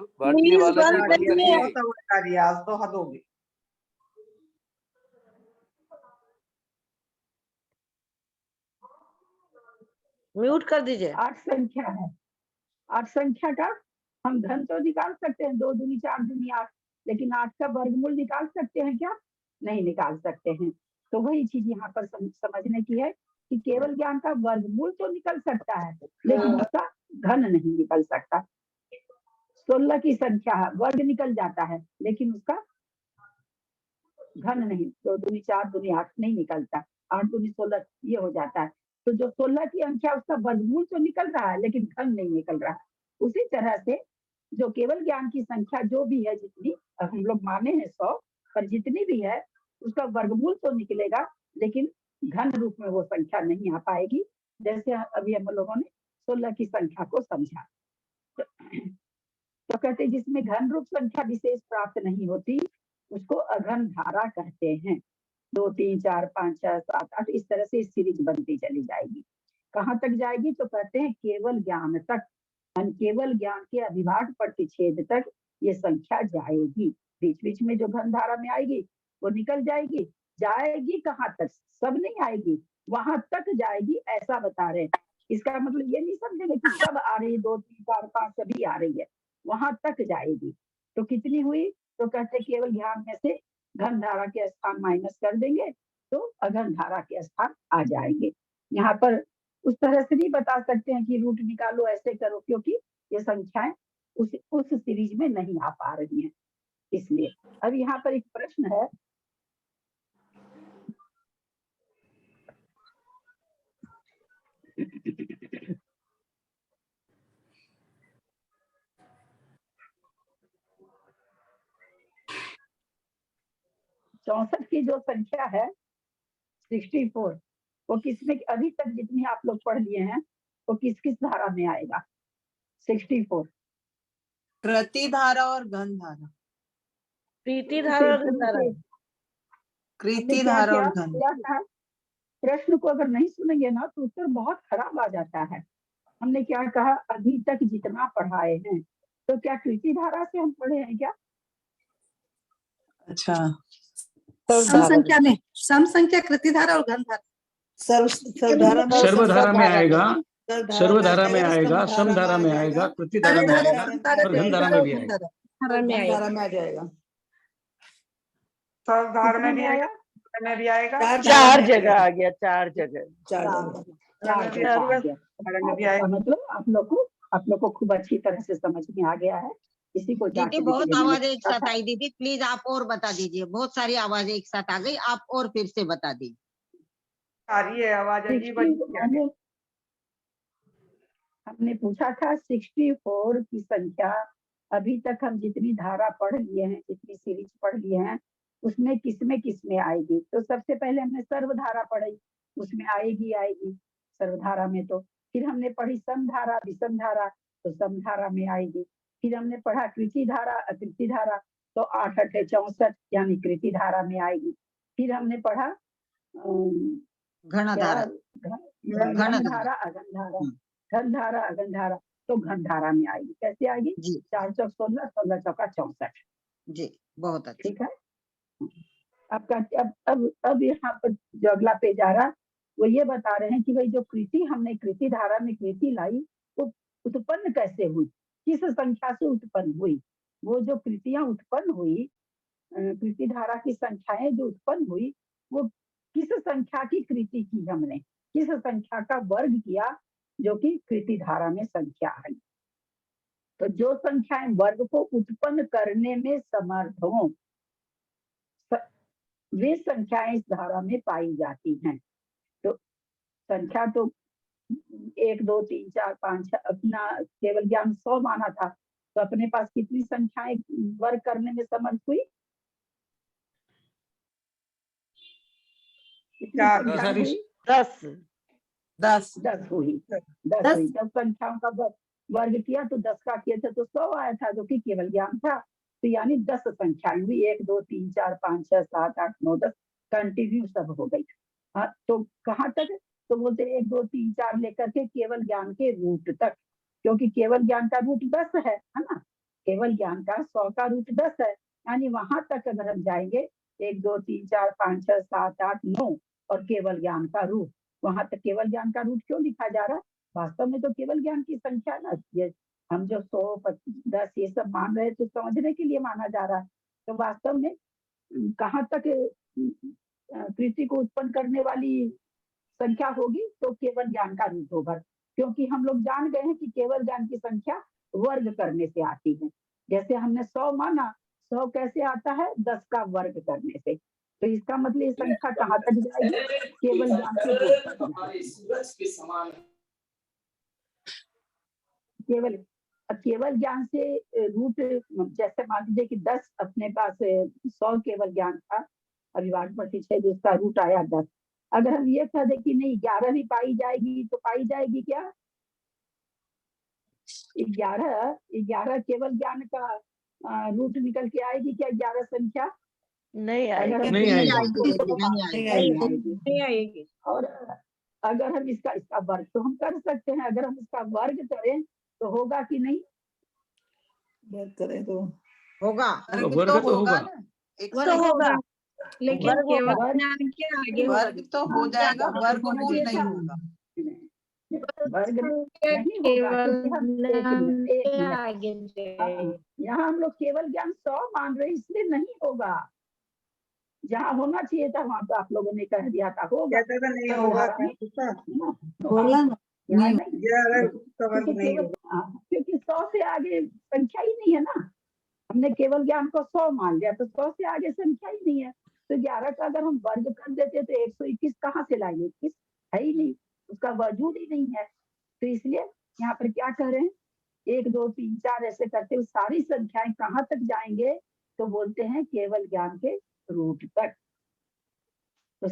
[SPEAKER 10] वाला जी बंद करिए।
[SPEAKER 4] आज तो हद होगी।
[SPEAKER 9] म्यूट कर दीजिए।
[SPEAKER 3] 8 संख्या है, 8 संख्या का हम धन तो निकाल सकते हैं, 2 दूनी 4 दूनी 8, लेकिन 8 का वर्गमूल निकाल सकते हैं क्या? नहीं निकाल सकते हैं। तो वही चीज यहाँ पर समझने की है कि केवल ज्ञान का वर्गमूल तो निकल सकता है लेकिन उसका घन नहीं निकल सकता। 16 की संख्या है, वर्ग निकल जाता है लेकिन उसका घन नहीं। 2 दूनी 4 दूनी 8 नहीं निकलता, 8 दूनी 16 ये हो जाता है। तो जो 16 की संख्या उसका वर्गमूल तो निकल रहा है लेकिन घन नहीं निकल रहा। उसी तरह से जो केवल ज्ञान की संख्या जो भी है, जितनी हम लोग माने हैं 100, पर जितनी भी है उसका वर्गमूल तो निकलेगा लेकिन घन रूप में वो संख्या नहीं आ पाएगी। जैसे अभी हम लोगों ने 16 की संख्या को समझा, तो कहते हैं जिसमें घन रूप संख्या विशेष प्राप्त नहीं होती उसको अघन धारा कहते हैं। 2 3 4 5 6 7 8 इस तरह से सीरीज बनती चली जाएगी। कहाँ तक जाएगी? तो कहते हैं केवल ज्ञान तक, केवल ज्ञान के अविभाज्य प्रतिच्छेद तक ये संख्या जाएगी। बीच बीच में जो घन धारा में आएगी वो निकल जाएगी। जाएगी कहाँ तक? सब नहीं आएगी, वहां तक जाएगी, ऐसा बता रहे हैं। इसका मतलब ये नहीं समझेंगे कि सब आ रही है, 2 3 4 5 सभी आ रही है, वहां तक जाएगी। तो कितनी हुई? तो कहते केवल ज्ञान में से घन धारा के स्थान माइनस कर देंगे तो अघन धारा के स्थान आ जाएंगे। यहाँ पर उस तरह से नहीं बता सकते हैं कि रूट निकालो ऐसे करो, क्योंकि ये संख्याएं उस सीरीज में नहीं आ पा रही हैं, इसलिए। अब यहाँ पर एक प्रश्न है, चौसठ की जो संख्या है 64, वो किसमें अभी तक जितनी आप लोग पढ़ लिए हैं वो किस किस धारा में आएगा? 64
[SPEAKER 9] कृति धारा और घन धारा।
[SPEAKER 8] प्रीति धारा और घन धारा।
[SPEAKER 9] कृति धारा और घन।
[SPEAKER 3] प्रश्न को अगर नहीं सुनेंगे ना तो उत्तर बहुत खराब आ जाता है। हमने क्या कहा? अभी तक जितना पढ़ाए हैं, तो क्या कृति धारा से हम पढ़े हैं क्या?
[SPEAKER 9] अच्छा,
[SPEAKER 1] सम संख्या कृति धारा और घन धारा
[SPEAKER 6] सर्वधारा में आएगा, सर्वधारा में आएगा, समधारा में आएगा, कृति धारा में आएगा और घन धारा में भी आएगा।
[SPEAKER 1] धारा में आ जाएगा,
[SPEAKER 4] सब धार में भी आएगा, में भी आएगा,
[SPEAKER 8] 4 जगह आ गया, 4 जगह।
[SPEAKER 3] 4 में भी आएगा। मतलब आप लोग को खूब अच्छी तरह से समझ में आ गया है। इसी को
[SPEAKER 7] दीदी बहुत आवाजें एक साथ आई। दीदी प्लीज आप और बता दीजिए, बहुत सारी आवाजें एक साथ आ गई, आप और फिर से बता दीजिए।
[SPEAKER 4] आ रही है आवाज अजीब अजीब।
[SPEAKER 3] हमने पूछा था 64 की संख्या अभी तक हम जितनी धारा पढ़ लिए हैं, जितनी सीरीज पढ़ लिए हैं, उसमें किसमें आएगी? तो सबसे पहले हमने सर्वधारा पढ़ी, उसमें आएगी सर्वधारा में। तो फिर हमने पढ़ी समधारा, विषम धारा, तो समधारा में आएगी। फिर हमने पढ़ा कृति धारा अकृति धारा, तो 8 8 64 यानी कृति धारा में आएगी। फिर हमने पढ़ा
[SPEAKER 7] घन
[SPEAKER 3] क्या
[SPEAKER 7] धारा
[SPEAKER 3] घन धारा अघन धारा, घन धारा अघन धारा, तो घन धारा में आएगी। कैसे आएगी?
[SPEAKER 7] जी
[SPEAKER 3] 4 चौक 16, 16 चौका 64।
[SPEAKER 7] जी, बहुत अच्छा।
[SPEAKER 3] ठीक है। अब यहाँ पर जो अगला पेज आ रहा वो ये बता रहे हैं कि भाई जो कृति हमने कृति धारा में कृति लाई वो उत्पन्न कैसे हुई, किस संख्या से उत्पन्न हुई। वो जो कृतियां उत्पन्न हुई, कृति धारा की संख्याएं जो उत्पन्न हुई, वो किस संख्या की कृति की हमने, किस संख्या का वर्ग किया, जो कि कृति धारा में संख्या है। तो जो संख्याएं वर्ग को उत्पन्न करने में समर्थ हों, वे संख्याएं इस धारा में पाई जाती हैं। तो संख्या तो 1 2 3 4 5 6 अपना केवल ज्ञान 100 माना था, तो अपने पास कितनी संख्याएं वर्ग करने में समर्थ हुई? कितनी
[SPEAKER 4] चार।
[SPEAKER 3] संख्याएं हुई?
[SPEAKER 8] 10
[SPEAKER 3] 10 हुई। 10 हुई। जब संख्याओं का वर्ग किया तो 10 का किया था तो 100 आया था, जो कि केवल ज्ञान था। तो यानी 10 संख्याएं हुई, 1 2 3 4 5 6 7 8 9 10 कंटिन्यू सब हो गई। हाँ, तो कहाँ तक? तो बोलते 1 2 3 4 लेकर के केवल ज्ञान के रूट तक, क्योंकि केवल ज्ञान का रूट 10 है ना। केवल ज्ञान का 100 का रूट 10 है, यानी वहां तक अगर हम जाएंगे 1 2 3 4 5 6 7 8 9 और केवल ज्ञान का रूट, वहां तक केवल ज्ञान का रूट क्यों लिखा जा रहा है? वास्तव में तो केवल ज्ञान की संख्या ना, ये हम जो 100 10 ये सब मान रहे हैं तो समझने के लिए माना जा रहा है। तो वास्तव में कहाँ तक कृति को उत्पन्न करने वाली संख्या होगी? तो केवल ज्ञान का रूट होगा, क्योंकि हम लोग जान गए हैं कि केवल ज्ञान की संख्या वर्ग करने से आती है। जैसे हमने 100 माना, 100 कैसे आता है? 10 का वर्ग करने से। तो इसका मतलब ये संख्या कहाँ तक जाएगी? केवल ज्ञान के रूट तक जाएगी। केवल ज्ञान से रूट, जैसे मान लीजिए कि 10 अपने पास 100 केवल ज्ञान था, अभिभाज्य प्रतिशत जिसका रूट आया 10। अगर हम ये कह दें कि नहीं 11 भी पाई जाएगी, तो पाई जाएगी क्या? 11 केवल ज्ञान का रूट निकल के आएगी क्या 11 संख्या?
[SPEAKER 8] नहीं आएगी।
[SPEAKER 3] नहीं आएगी। और अगर हम इसका वर्ग तो हम कर सकते हैं, अगर हम इसका वर्ग करें तो होगा कि नहीं?
[SPEAKER 1] वर्ग करें तो
[SPEAKER 7] होगा।
[SPEAKER 6] वर्ग तो होगा,
[SPEAKER 8] होगा,
[SPEAKER 5] लेकिन
[SPEAKER 8] वर्ग
[SPEAKER 5] केवल
[SPEAKER 8] होगा।
[SPEAKER 5] ज्ञान के आगे
[SPEAKER 9] वर्ग तो हो जाएगा, वर्गमूल नहीं होगा।
[SPEAKER 3] वर्ग नहीं होगा, क्योंकि हम यहाँ हम लोग केवल ज्ञान 100 मान रहे, इसलिए नहीं होगा। जहाँ होना चाहिए था वहां तो आप लोगों ने कह दिया था होगा।
[SPEAKER 4] नहीं होगा
[SPEAKER 3] क्योंकि 100 से आगे संख्या ही नहीं है ना। हमने केवल ज्ञान को 100 मान लिया, तो 100 से आगे संख्या ही नहीं है। तो 11 का अगर हम वर्ग कर देते तो 121 कहाँ से लाएंगे? 21 है ही नहीं, उसका वजूद ही नहीं है। तो इसलिए यहाँ पर क्या कह रहे हैं? 1 2 3 4 ऐसे करते हुए सारी संख्याएं कहाँ तक जाएंगे? तो बोलते हैं केवल ज्ञान के रूट तक तो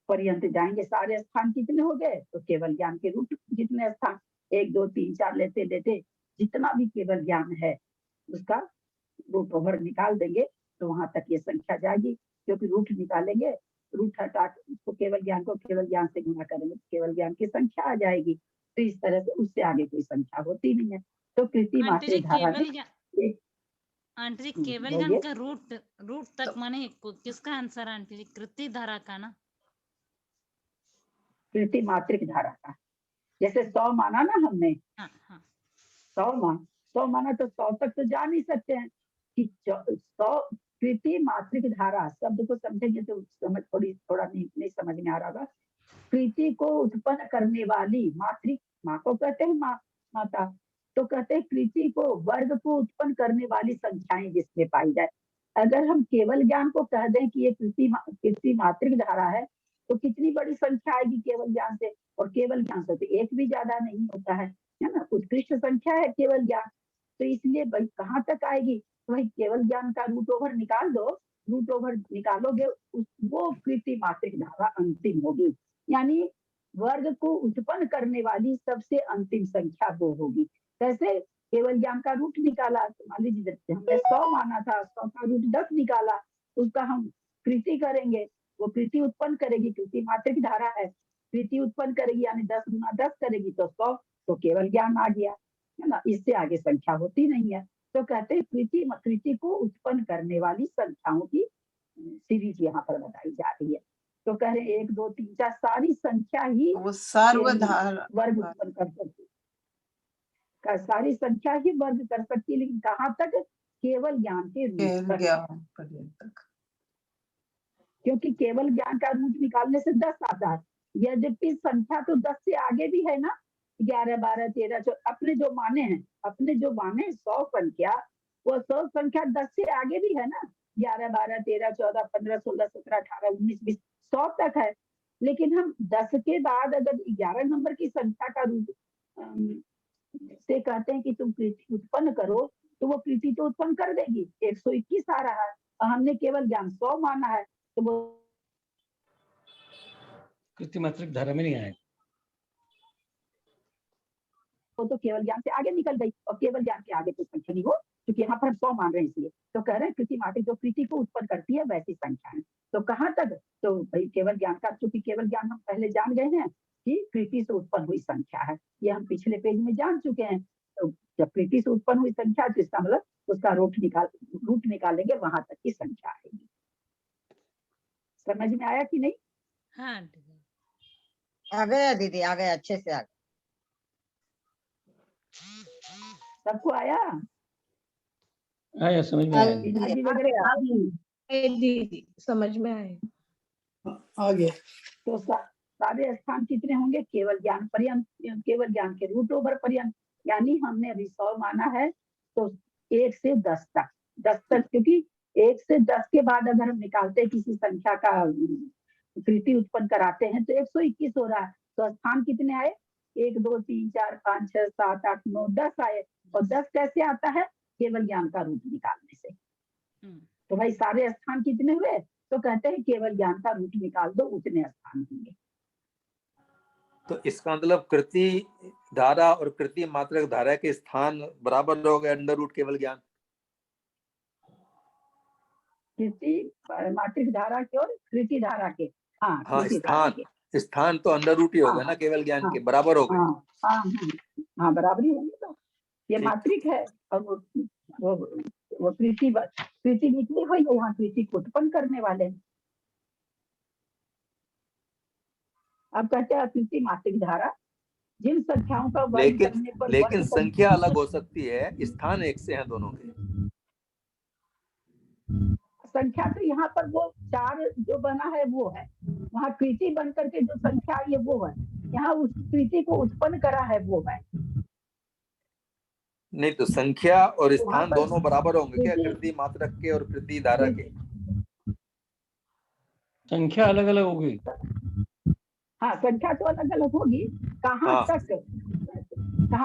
[SPEAKER 3] पर्यंत जाएंगे। सारे स्थान कितने हो गए? तो केवल ज्ञान के रूट जितने स्थान 1 2 3 4 लेते लेते जितना भी केवल ज्ञान है उसका रूट ओवर निकाल देंगे, तो वहां तक ये संख्या जाएगी। क्योंकि रूट निकालेंगे, रूट हटा उसको केवल ज्ञान को केवल ज्ञान से गुणा करेंगे, केवल ज्ञान की संख्या आ जाएगी। तो इस तरह से उससे आगे कोई संख्या होती नहीं है। तो कृति मात्र धारा में
[SPEAKER 5] आंटी जी केवल ज्ञान का रूट तक माने किसका आंसर? आंटी जी कृति धारा का ना,
[SPEAKER 3] कृति मात्रिक धारा का। जैसे 100 माना ना हमने, 100 माना तो 100 तक तो जा नहीं सकते हैं कि 100 कृति मात्रिक धारा शब्द को समझेंगे तो समझ थोड़ा नहीं समझ में आ रहा होगा। कृति को उत्पन्न करने वाली मात्रिक, माँ को कहते हैं माता, तो कहते हैं कृति को वर्ग को उत्पन्न करने वाली संख्याएं जिसमें पाई जाए। अगर हम केवल ज्ञान को कह दें कि ये कृति मात्रिक धारा है, तो कितनी बड़ी संख्या आएगी केवल ज्ञान से? और केवल ज्ञान से तो एक भी ज्यादा नहीं होता है ना, उत्कृष्ट संख्या है केवल ज्ञान। तो इसलिए भाई कहाँ तक आएगी? तो भाई केवल ज्ञान का रूट ओवर निकाल दो, रूट ओवर निकालोगे वो कृति मात्रिक धारा अंतिम होगी, यानी वर्ग को उत्पन्न करने वाली सबसे अंतिम संख्या वो होगी। कैसे? केवल ज्ञान का रूट निकाला, तो मान लीजिए हमने 100 माना था, 100 का रूट 10 निकाला, उसका हम कृति करेंगे, वो कृति उत्पन्न करेगी, कृति मात्रिक धारा है, कृति उत्पन्न करेगी यानी 10 गुना 10 करेगी तो 100, तो केवल ज्ञान आ गया, है ना। इससे आगे संख्या होती नहीं है। तो कहते हैं कृति को उत्पन्न करने वाली संख्याओं की सीरीज यहाँ पर बताई जा रही है। तो कह रहे 1 2 3 4 सारी संख्या ही
[SPEAKER 9] वो सर्वधारा
[SPEAKER 3] वर्ग उत्पन्न कर सकती है, सारी संख्या ही वर्ग कर सकती है, लेकिन कहाँ तक? केवल ज्ञान के रूट तक।
[SPEAKER 9] ज्ञान पर्यंत।
[SPEAKER 3] क्योंकि केवल ज्ञान का रूट निकालने से 10 आता है, यद्यपि संख्या तो 10 से आगे भी है ना, 11 12 13 14 अपने जो माने हैं 100 संख्या, वो 100 संख्या 10 से आगे भी है ना, 11 12 13 14 15 16 17 18 19 20 100 तक है। लेकिन हम 10 के बाद अगर 11 नंबर की संख्या का रूट से कहते हैं कि तुम कृति उत्पन्न करो, तो वो कृति तो उत्पन्न कर देगी, 121 आ रहा है, और हमने केवल ज्ञान 100 माना है, तो वो
[SPEAKER 6] कृति मात्रिक धारा में नहीं आएगा।
[SPEAKER 3] वो तो केवल ज्ञान से आगे निकल गई, और केवल ज्ञान के आगे कोई संख्या नहीं हो, क्योंकि यहाँ पर हम 100 मान रहे हैं, इसलिए तो कह रहे हैं कृति मात्रिक जो कृति को उत्पन्न करती है वैसी संख्या है। तो कहाँ तक? तो भाई केवल ज्ञान का, क्योंकि केवल ज्ञान हम पहले जान गए हैं कि कृति से उत्पन्न हुई संख्या है, ये हम पिछले पेज में जान चुके हैं। तो जब कृति से उत्पन्न हुई संख्या, तो इसका मतलब उसका रूट निकालेंगे, वहां तक की संख्या आएगी। समझ में आया कि नहीं?
[SPEAKER 5] हाँ
[SPEAKER 7] आ गया दीदी, आ गया, अच्छे से आ गया।
[SPEAKER 3] सबको आया?
[SPEAKER 6] आया, समझ में आया।
[SPEAKER 3] दीदी वगैरह
[SPEAKER 8] दीदी समझ में आए।
[SPEAKER 1] आगे
[SPEAKER 3] तो सारे स्थान कितने होंगे? केवल ज्ञान पर्यंत, केवल ज्ञान के रूट ओवर पर्यंत, यानी हमने अभी 100 माना है, तो 1 से 10 तक, 10 तक, क्योंकि 1 से 10 के बाद अगर हम निकालते हैं किसी संख्या का कृति उत्पन्न कराते हैं, तो 121 हो रहा है। तो स्थान कितने आए? 1 2 3 4 5 6 7 8 9 10 आए। और 10 कैसे आता है? केवल ज्ञान का रूट निकालने से। तो भाई सारे स्थान कितने हुए? तो कहते हैं केवल ज्ञान का रूट निकाल दो, उतने स्थान होंगे।
[SPEAKER 10] तो इसका मतलब कृति धारा और कृति मात्रक धारा के स्थान बराबर हो गए अंडर रूट केवल ज्ञान।
[SPEAKER 3] कृति मात्रिक धारा के और कृति धारा के, हाँ
[SPEAKER 10] स्थान तो अंडर रूट ही होगा ना, केवल ज्ञान के बराबर हो गए।
[SPEAKER 3] हाँ बराबरी होंगे। तो ये मात्रिक है, और वो कृति निकली हुई है, यहाँ कृति को उत्पन्न करने वाले हैं। अब कहते हैं कृति मात्रिक धारा जिन संख्याओं का वर्ग करने पर,
[SPEAKER 10] लेकिन संख्या अलग हो सकती है, स्थान एक से हैं दोनों के।
[SPEAKER 3] संख्या तो यहाँ पर वो 4 जो बना है वो है, वहाँ कृति बन करके जो संख्या आई है वो है, यहाँ उस कृति को उत्पन्न करा है वो है।
[SPEAKER 10] नहीं तो संख्या और स्थान दोनों बराबर होंगे क्या, कृति मात्रक के और कृति धारा के?
[SPEAKER 6] संख्या अलग अलग होगी।
[SPEAKER 3] हाँ संख्या तो अलग अलग होगी, कहाँ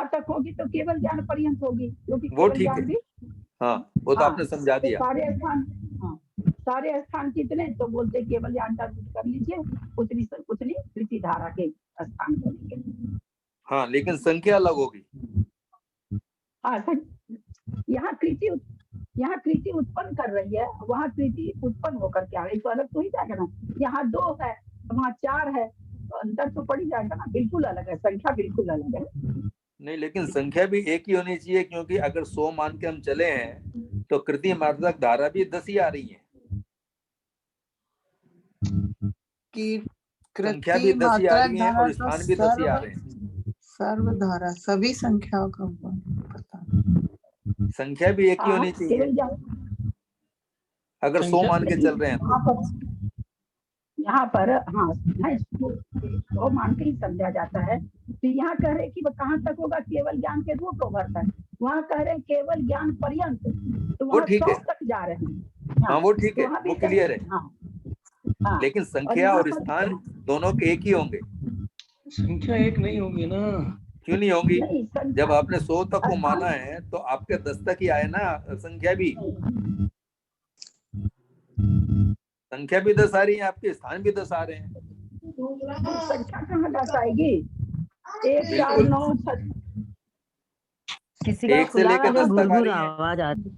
[SPEAKER 3] तक होगी? तो केवल ज्ञान पर्यंत होगी, क्योंकि
[SPEAKER 10] वो ठीक है। हाँ वो तो आपने समझा दिया।
[SPEAKER 3] सारे स्थान कितने? तो बोलते केवल ज्ञान का रूट कर लीजिए, उतनी कृति धारा के स्थान बनेंगे।
[SPEAKER 10] हाँ लेकिन संख्या अलग होगी।
[SPEAKER 3] हाँ यहाँ कृति उत्पन्न कर रही है, वहाँ कृति उत्पन्न होकर के आ रही, तो अलग तो ही जाएगा ना। यहाँ 2 है, वहाँ 4 है, तो अंतर तो पड़ ही जाएगा ना, बिल्कुल अलग है, संख्या बिल्कुल अलग है।
[SPEAKER 10] नहीं लेकिन संख्या भी एक ही होनी चाहिए, क्योंकि अगर 100 मान के हम चले हैं तो कृति मात्रक धारा भी 10 ही आ रही है, संख्या भी 10 ही आ रही है और स्थान भी 10 ही आ रहे हैं।
[SPEAKER 9] सर्वधारा सभी संख्याओं का पता,
[SPEAKER 10] संख्या भी एक ही होनी चाहिए अगर 100 मान के चल रहे हैं तो।
[SPEAKER 3] यहाँ पर हाँ 100 मान के ही समझा जाता है। तो यहाँ कह रहे कि वो कहाँ तक होगा? केवल ज्ञान के रूट ओवर तक। वहाँ कह रहे केवल ज्ञान पर्यंत, तो
[SPEAKER 10] वो ठीक है,
[SPEAKER 3] तक जा रहे हैं।
[SPEAKER 10] हाँ वो ठीक है, वो क्लियर है।
[SPEAKER 3] हाँ
[SPEAKER 10] लेकिन संख्या और स्थान दोनों के एक ही होंगे।
[SPEAKER 6] संख्या एक नहीं होगी ना।
[SPEAKER 10] क्यों नहीं होगी? जब आपने 100 तक को माना है तो आपके 10 तक ही आए ना, संख्या भी 10 आ रही है, आपके स्थान भी 10 आ रहे हैं।
[SPEAKER 3] संख्या कहाँ 10 आएगी? 1 4 9 6
[SPEAKER 2] किसी का
[SPEAKER 10] एक से
[SPEAKER 2] खुला
[SPEAKER 10] लेकर
[SPEAKER 2] है,
[SPEAKER 10] 10 तक आ
[SPEAKER 2] घुर-घुर
[SPEAKER 10] रही है।
[SPEAKER 2] आवाज आ रही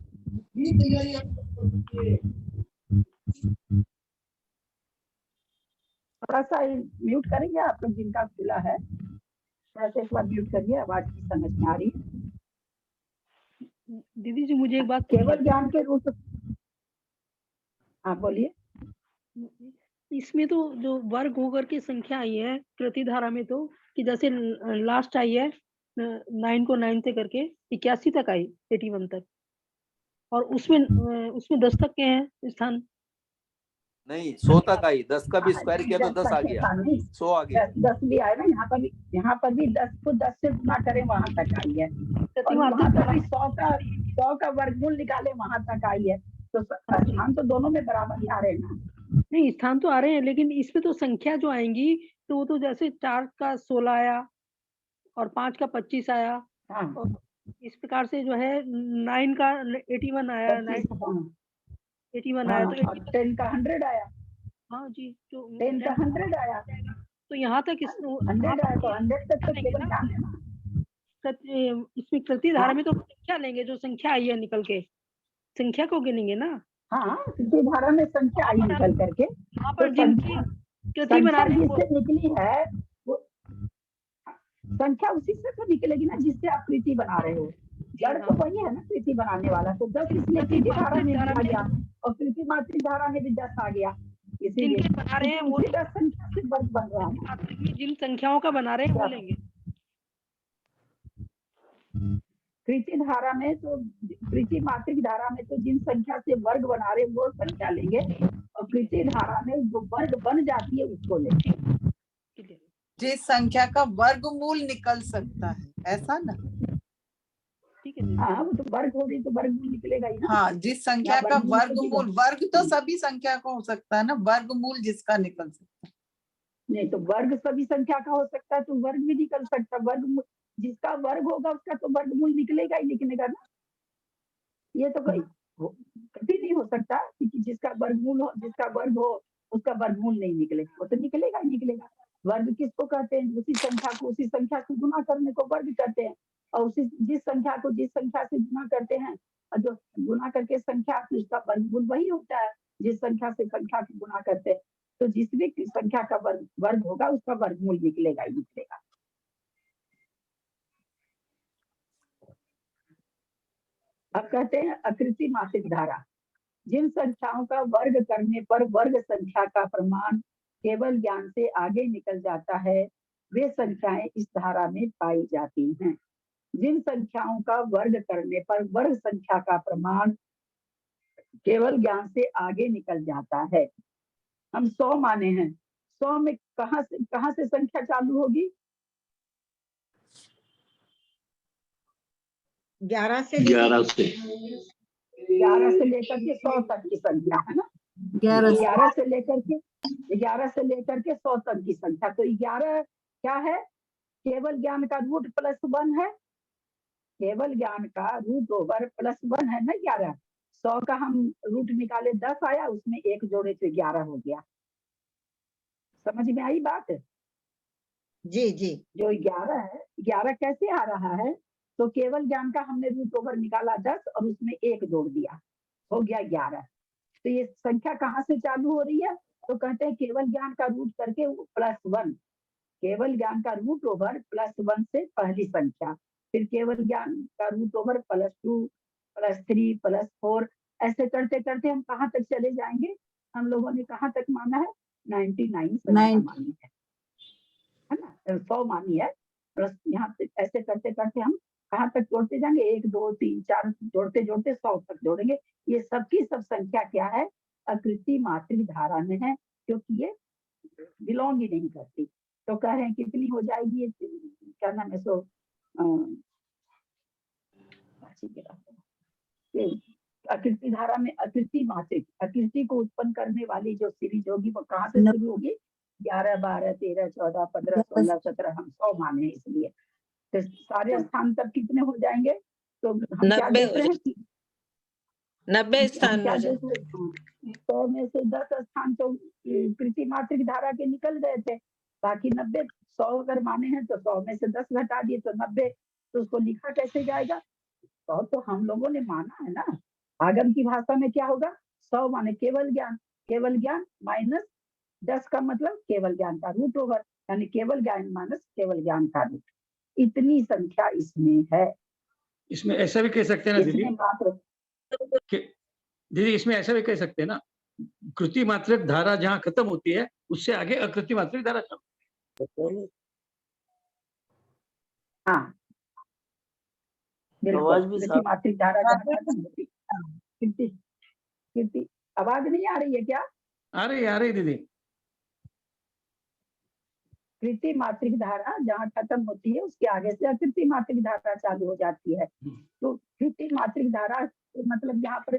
[SPEAKER 3] थोड़ा सा म्यूट करेंगे आप लोग जिनका खुला है, थोड़ा सा एक बार म्यूट करिए, आवाज की समझ में आ रही है।
[SPEAKER 11] दीदी जी मुझे एक बात
[SPEAKER 3] केवल ज्ञान के रूप, हाँ बोलिए।
[SPEAKER 11] इसमें तो जो वर्ग होकर के संख्या आई है कृति धारा में, तो कि जैसे लास्ट आई है 9 को 9 से करके 81 तक आई, 81 तक, और उसमें 10 तक के हैं स्थान।
[SPEAKER 10] नहीं 100 तक आई, 10 का भी स्क्वायर किया तो 10 आ गया, 100 आ गया।
[SPEAKER 3] 10 भी आया ना, यहाँ पर भी 10 को 10 से गुना करें वहां तक आई है, और वहां तक भी 100 का वर्गमूल निकाले वहां तक आई है, तो स्थान तो दोनों में बराबर ही आ रहे हैं ना।
[SPEAKER 11] नहीं स्थान तो आ रहे हैं, लेकिन इसमें तो संख्या जो आएंगी तो वो तो जैसे 4 का 16 आया और 5 का 25 आया, और इस प्रकार से जो है 9 का 81 आया, 81 आया, तो
[SPEAKER 3] 10 का 100 आया।
[SPEAKER 11] हाँ जी, तो
[SPEAKER 3] 10 का 100 आया,
[SPEAKER 11] तो यहाँ तक
[SPEAKER 3] 100 आया, तो 100 तक तो केवल ज्ञान है ना।
[SPEAKER 11] इसमें कृति धारा में तो संख्या लेंगे, जो संख्या आई है निकल के, संख्या को गिनेंगे ना।
[SPEAKER 3] हाँ, कृति धारा में संख्या आई निकल करके,
[SPEAKER 11] यहाँ पर जिनकी कृति बना रहे हैं
[SPEAKER 3] जिससे निकली है वो संख्या उसी से तो निकलेगी ना जिससे आप कृति बना रहे हो। जड़ तो वही है ना कृति बनाने वाला, तो 10 इसलिए कृति धारा में आ गया, और कृति मातृ धारा में भी 10 आ गया, इसीलिए
[SPEAKER 11] बना रहे हैं वो
[SPEAKER 3] 10 संख्या से वर्ग बन रहा है।
[SPEAKER 11] जिन संख्याओं का बना रहे हैं वो लेंगे।
[SPEAKER 3] कृति धारा में तो, कृति मात्रिक धारा में तो जिन संख्या से वर्ग बना रहे वो संख्या लेंगे, और कृति धारा में जो वर्ग बन जाती है उसको लेंगे।
[SPEAKER 9] जिस संख्या का वर्गमूल निकल सकता है, ऐसा ना।
[SPEAKER 3] ठीक है, हाँ वो तो वर्ग हो रही तो वर्गमूल निकलेगा ही ना।
[SPEAKER 9] हाँ, जिस संख्या का वर्गमूल, वर्ग तो सभी संख्या का हो सकता है ना, वर्गमूल जिसका निकल सकता है।
[SPEAKER 3] नहीं तो वर्ग सभी संख्या का हो सकता है, तो वर्ग भी निकल सकता है, वर्गमूल जिसका वर्ग होगा उसका तो वर्गमूल निकलेगा ही निकलेगा ना। ये तो कभी नहीं हो सकता कि जिसका वर्गमूल हो, जिसका वर्ग हो उसका वर्गमूल नहीं निकले, वो तो निकलेगा ही निकलेगा। वर्ग किसको कहते हैं? उसी संख्या को उसी संख्या से गुना करने को वर्ग कहते हैं, और उसी जिस संख्या को जिस संख्या से गुना करते हैं, और जो गुना करके संख्या उसका वर्गमूल वही होता है, जिस संख्या से संख्या को गुना करते हैं, तो जिस भी संख्या का वर्ग होगा उसका वर्गमूल निकलेगा ही निकलेगा। अब कहते हैं अकृति मासिक धारा, जिन संख्याओं का वर्ग करने पर वर्ग संख्या का प्रमाण केवल ज्ञान से आगे निकल जाता है, वे संख्याएं इस धारा में पाई जाती हैं। जिन संख्याओं का वर्ग करने पर वर्ग संख्या का प्रमाण केवल ज्ञान से आगे निकल जाता है। हम 100 माने हैं, 100 में कहां से संख्या चालू होगी?
[SPEAKER 7] 11 से
[SPEAKER 3] 11 से लेकर के 100 तक की संख्या है ना। 11 से लेकर के 100 तक की संख्या, तो 11 क्या है? केवल ज्ञान का रूट प्लस 1 है, केवल ज्ञान का रूट ओवर प्लस 1 है ना 11। 100 का हम रूट निकाले 10 आया, उसमें 1 जोड़े तो 11 हो गया। समझ में आई बात?
[SPEAKER 7] जी जी।
[SPEAKER 3] जो 11 है, 11 कैसे आ रहा है? तो केवल ज्ञान का हमने रूट ओवर निकाला 10 और उसमें 1 जोड़ दिया, हो गया 11। तो ये संख्या कहाँ से चालू हो रही है? तो कहते हैं केवल ज्ञान का रूट करके प्लस 1, केवल ज्ञान का रूट ओवर प्लस 1 से पहली संख्या, फिर केवल ज्ञान का root over plus 2 plus 3 plus 4, ऐसे करते करते हम कहाँ तक चले जाएंगे? हम लोगों ने कहाँ तक माना है? 99 संख्या मानी है ना, 100 मानी है, प्लस यहाँ पे ऐसे करते करते हम कहाँ तक जोड़ते जाएंगे? 1 2 3 4 जोड़ते जोड़ते 100 तक जोड़ेंगे। ये सबकी सब संख्या क्या है? अकृति मात्रिक धारा में है, क्योंकि ये बिलोंग ही नहीं करती। तो कह रहे हैं कितनी हो जाएगी ये, क्या नाम है, सो अकृति धारा में अकृति मात्रिक, अकृति को उत्पन्न करने वाली जो सीरीज होगी वो कहाँ से शुरू होगी? 11 12 13 14 15 16 17, हम 100 माने इसलिए। तो सारे स्थान तब कितने हो जाएंगे? तो हम क्या देख रहे हैं?
[SPEAKER 8] 90 स्थान में
[SPEAKER 3] 100 में से 10 स्थान तो कृति मात्रिक धारा के निकल गए थे, बाकी 90, 100 अगर माने हैं तो 100 में से 10 घटा दिए तो 90, तो उसको लिखा कैसे जाएगा? 100 तो हम लोगों ने माना है ना। आगम की भाषा में क्या होगा? 100 माने केवल ज्ञान माइनस 10 का मतलब केवल ज्ञान का रूट ओवर, यानी केवल ज्ञान माइनस केवल ज्ञान का रूट। इतनी संख्या इसमें है।
[SPEAKER 6] इसमें ऐसा भी कह सकते हैं ना दीदी,
[SPEAKER 3] इसमें मात्र
[SPEAKER 6] दीदी इसमें ऐसा भी कह सकते हैं ना, कृति मात्रक धारा जहाँ खत्म होती है उससे आगे अकृति मात्रक धारा चलती
[SPEAKER 3] हाँ बिल्कुल, कृति मात्रिक धारा जहाँ खत्म होती है। कृति आवाज नहीं आ रही है क्या?
[SPEAKER 6] आ रही दीदी।
[SPEAKER 3] कृति मात्रिक धारा जहाँ खत्म होती है उसके आगे से अकृति मात्रिक धारा चालू हो जाती है। तो कृति मात्रिक धारा मतलब यहाँ पर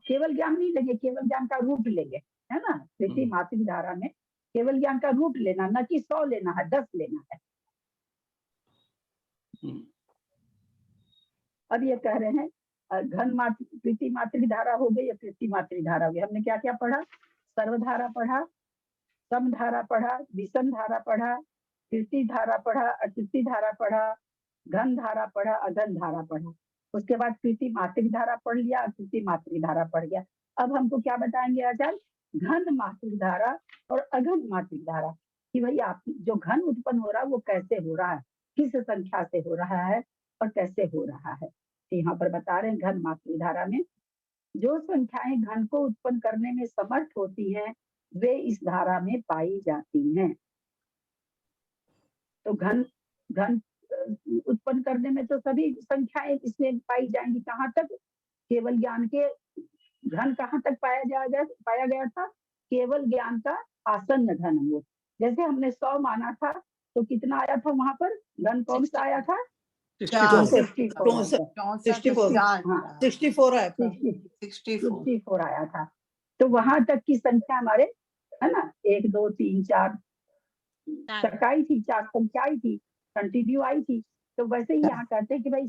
[SPEAKER 3] केवल ज्ञान नहीं लेंगे, केवल ज्ञान का रूट लेंगे, है ना। कृति मात्रिक धारा में केवल ज्ञान का रूट लेना, न कि 100 लेना है, 10 लेना है। अब ये कह रहे हैं घन मात्रिक कृति मात्रिक धारा हो गई या कृति मात्रिक धारा हो गई। हमने क्या क्या पढ़ा? सर्वधारा पढ़ा, समधारा पढ़ा, विषम धारा पढ़ा, कृति धारा पढ़ा, अकृति धारा पढ़ा, घन धारा पढ़ा, अघन धारा पढ़ा। उसके बाद कृति मात्रिक धारा पढ़ लिया, अकृति मात्रिक धारा पढ़ गया। अब हमको क्या बताएंगे आचार्य? घन मात्रिक धारा और अघन मात्रिक धारा, कि भाई आप जो घन उत्पन्न हो रहा है वो कैसे हो रहा है, किस संख्या से हो रहा है और कैसे हो रहा है। तो यहाँ पर बता रहे हैं घन मात्रिक धारा में जो संख्याएं घन को उत्पन्न करने में समर्थ होती हैं वे इस धारा में पाई जाती हैं। तो घन उत्पन्न करने में तो सभी संख्याएं इसमें पाई जाएंगी। कहाँ तक? केवल ज्ञान के घन कहाँ तक पाया गया था? केवल ज्ञान का आसन्न घन मूल। जैसे हमने 100 माना था तो कितना आया था वहां पर? घन कौन सा आया था?
[SPEAKER 1] 64
[SPEAKER 3] आया था। तो वहां तक की संख्या हमारे, है ना, 1 2 3 4 सरकाई थी, 4 संख्याएं थी, कंटिन्यू आई थी। तो वैसे ही यहाँ कहते हैं कि भाई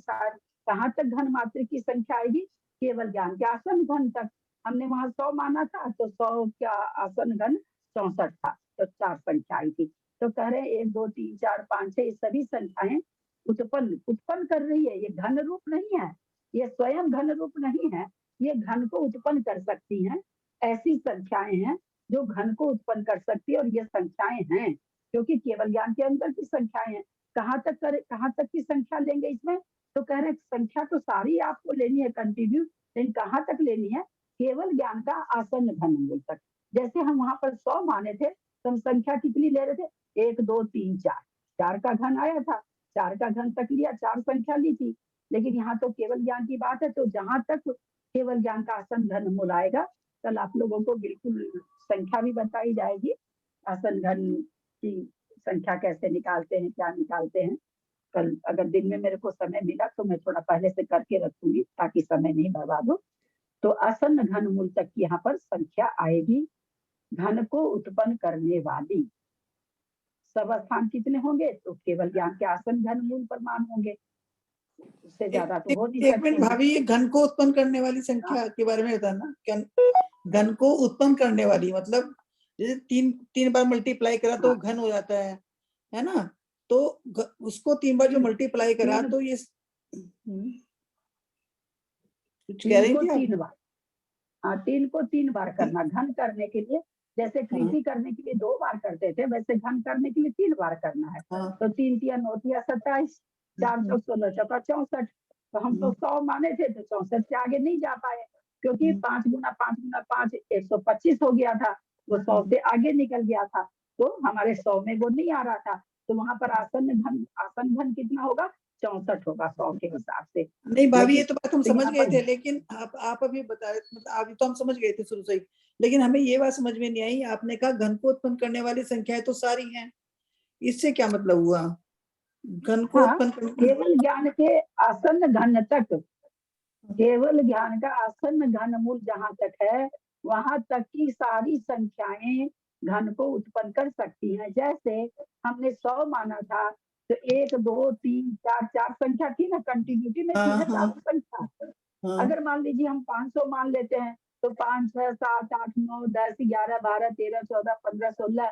[SPEAKER 3] कहाँ तक घन मात्रिक की संख्या आएगी? केवल ज्ञान के आसन घन तक। हमने वहां 100 माना था तो 100 का आसन घन 64 था, तो 4 संख्या आई थी। तो कह रहे 1 2 3 4 5 6 ये सभी संख्याएं उत्पन्न कर रही है। ये घन रूप नहीं है, ये स्वयं घन रूप नहीं है, ये घन को उत्पन्न कर सकती हैं। ऐसी संख्याएं हैं जो घन को उत्पन्न कर सकती है, और ये संख्याएं हैं क्योंकि केवल ज्ञान के अंदर की संख्याएं हैं। कहाँ तक की संख्या लेंगे इसमें? तो कह रहे संख्या तो सारी आपको लेनी है कंटिन्यू, लेकिन कहाँ तक लेनी है? केवल ज्ञान का आसन्न घन मूल तक। जैसे हम वहां पर 100 माने थे तो हम संख्या कितनी ले रहे थे? 1 2 3 4, 4 का घन आया था, 4 का घन तक लिया, 4 संख्या ली थी। लेकिन यहाँ तो केवल ज्ञान की बात है, तो जहां तक केवल ज्ञान का आसन्न घन मूल आएगा कल आप लोगों को बिल्कुल संख्या भी बताई जाएगी, आसन्न घन की संख्या कैसे निकालते हैं, क्या निकालते हैं। कल अगर दिन में मेरे को समय मिला तो मैं थोड़ा पहले से करके रखूंगी ताकि समय नहीं बर्बाद हो। तो आसन्न घन मूल तक की यहाँ पर संख्या आएगी। घन को उत्पन्न करने वाली सब स्थान कितने होंगे? तो केवल ज्ञान के आसन्न घन मूल परमाणु होंगे, उससे ज्यादा तो हो नहीं
[SPEAKER 1] एक मिनट भाभी, ये घन को उत्पन्न करने वाली संख्या के बारे में बताना। घन को उत्पन्न करने वाली मतलब जैसे 3 बार मल्टीप्लाई करा तो घन हो जाता है ना। तो उसको 3 बार जो मल्टीप्लाई करा तो ये कुछ कह रही थी
[SPEAKER 3] 3 बार। हाँ, 3 को 3 बार करना घन करने के लिए। जैसे कृति करने के लिए 2 बार करते थे, वैसे घन करने के लिए 3 बार करना है। तो 3 3 9 3 27, 4 16 चौका 64। तो हम तो 100 माने थे तो 64 से आगे नहीं जा पाए क्योंकि 5 गुना 5 गुना 5 125 हो गया था, वो 100 से आगे निकल गया था। तो हमारे 100 में वो नहीं आ रहा था। तो वहां पर आसन्न घन कितना होगा? 64 होगा 100 के हिसाब से।
[SPEAKER 1] नहीं भाभी, ये तो बात हम समझ गए थे, लेकिन आप अभी बता रहे, मतलब अभी तो हम समझ गए थे शुरू से ही, लेकिन हमें ये बात समझ में नहीं आई। आपने कहा घन को उत्पन्न करने वाली संख्याएं तो सारी हैं, इससे क्या मतलब हुआ? घन को उत्पन्न
[SPEAKER 3] केवल ज्ञान के आसन्न घन तक, केवल ज्ञान का आसन्न घन मूल जहाँ तक है वहां तक की सारी संख्याएं घन को उत्पन्न कर सकती हैं। जैसे हमने 100 माना था तो 1 2 3 4 संख्या थी ना, कंटिन्यूटी में थी ना 4 संख्या। अगर मान लीजिए हम 500 मान लेते हैं तो 5 6 7 8 9 10 11 12 13 14 15 16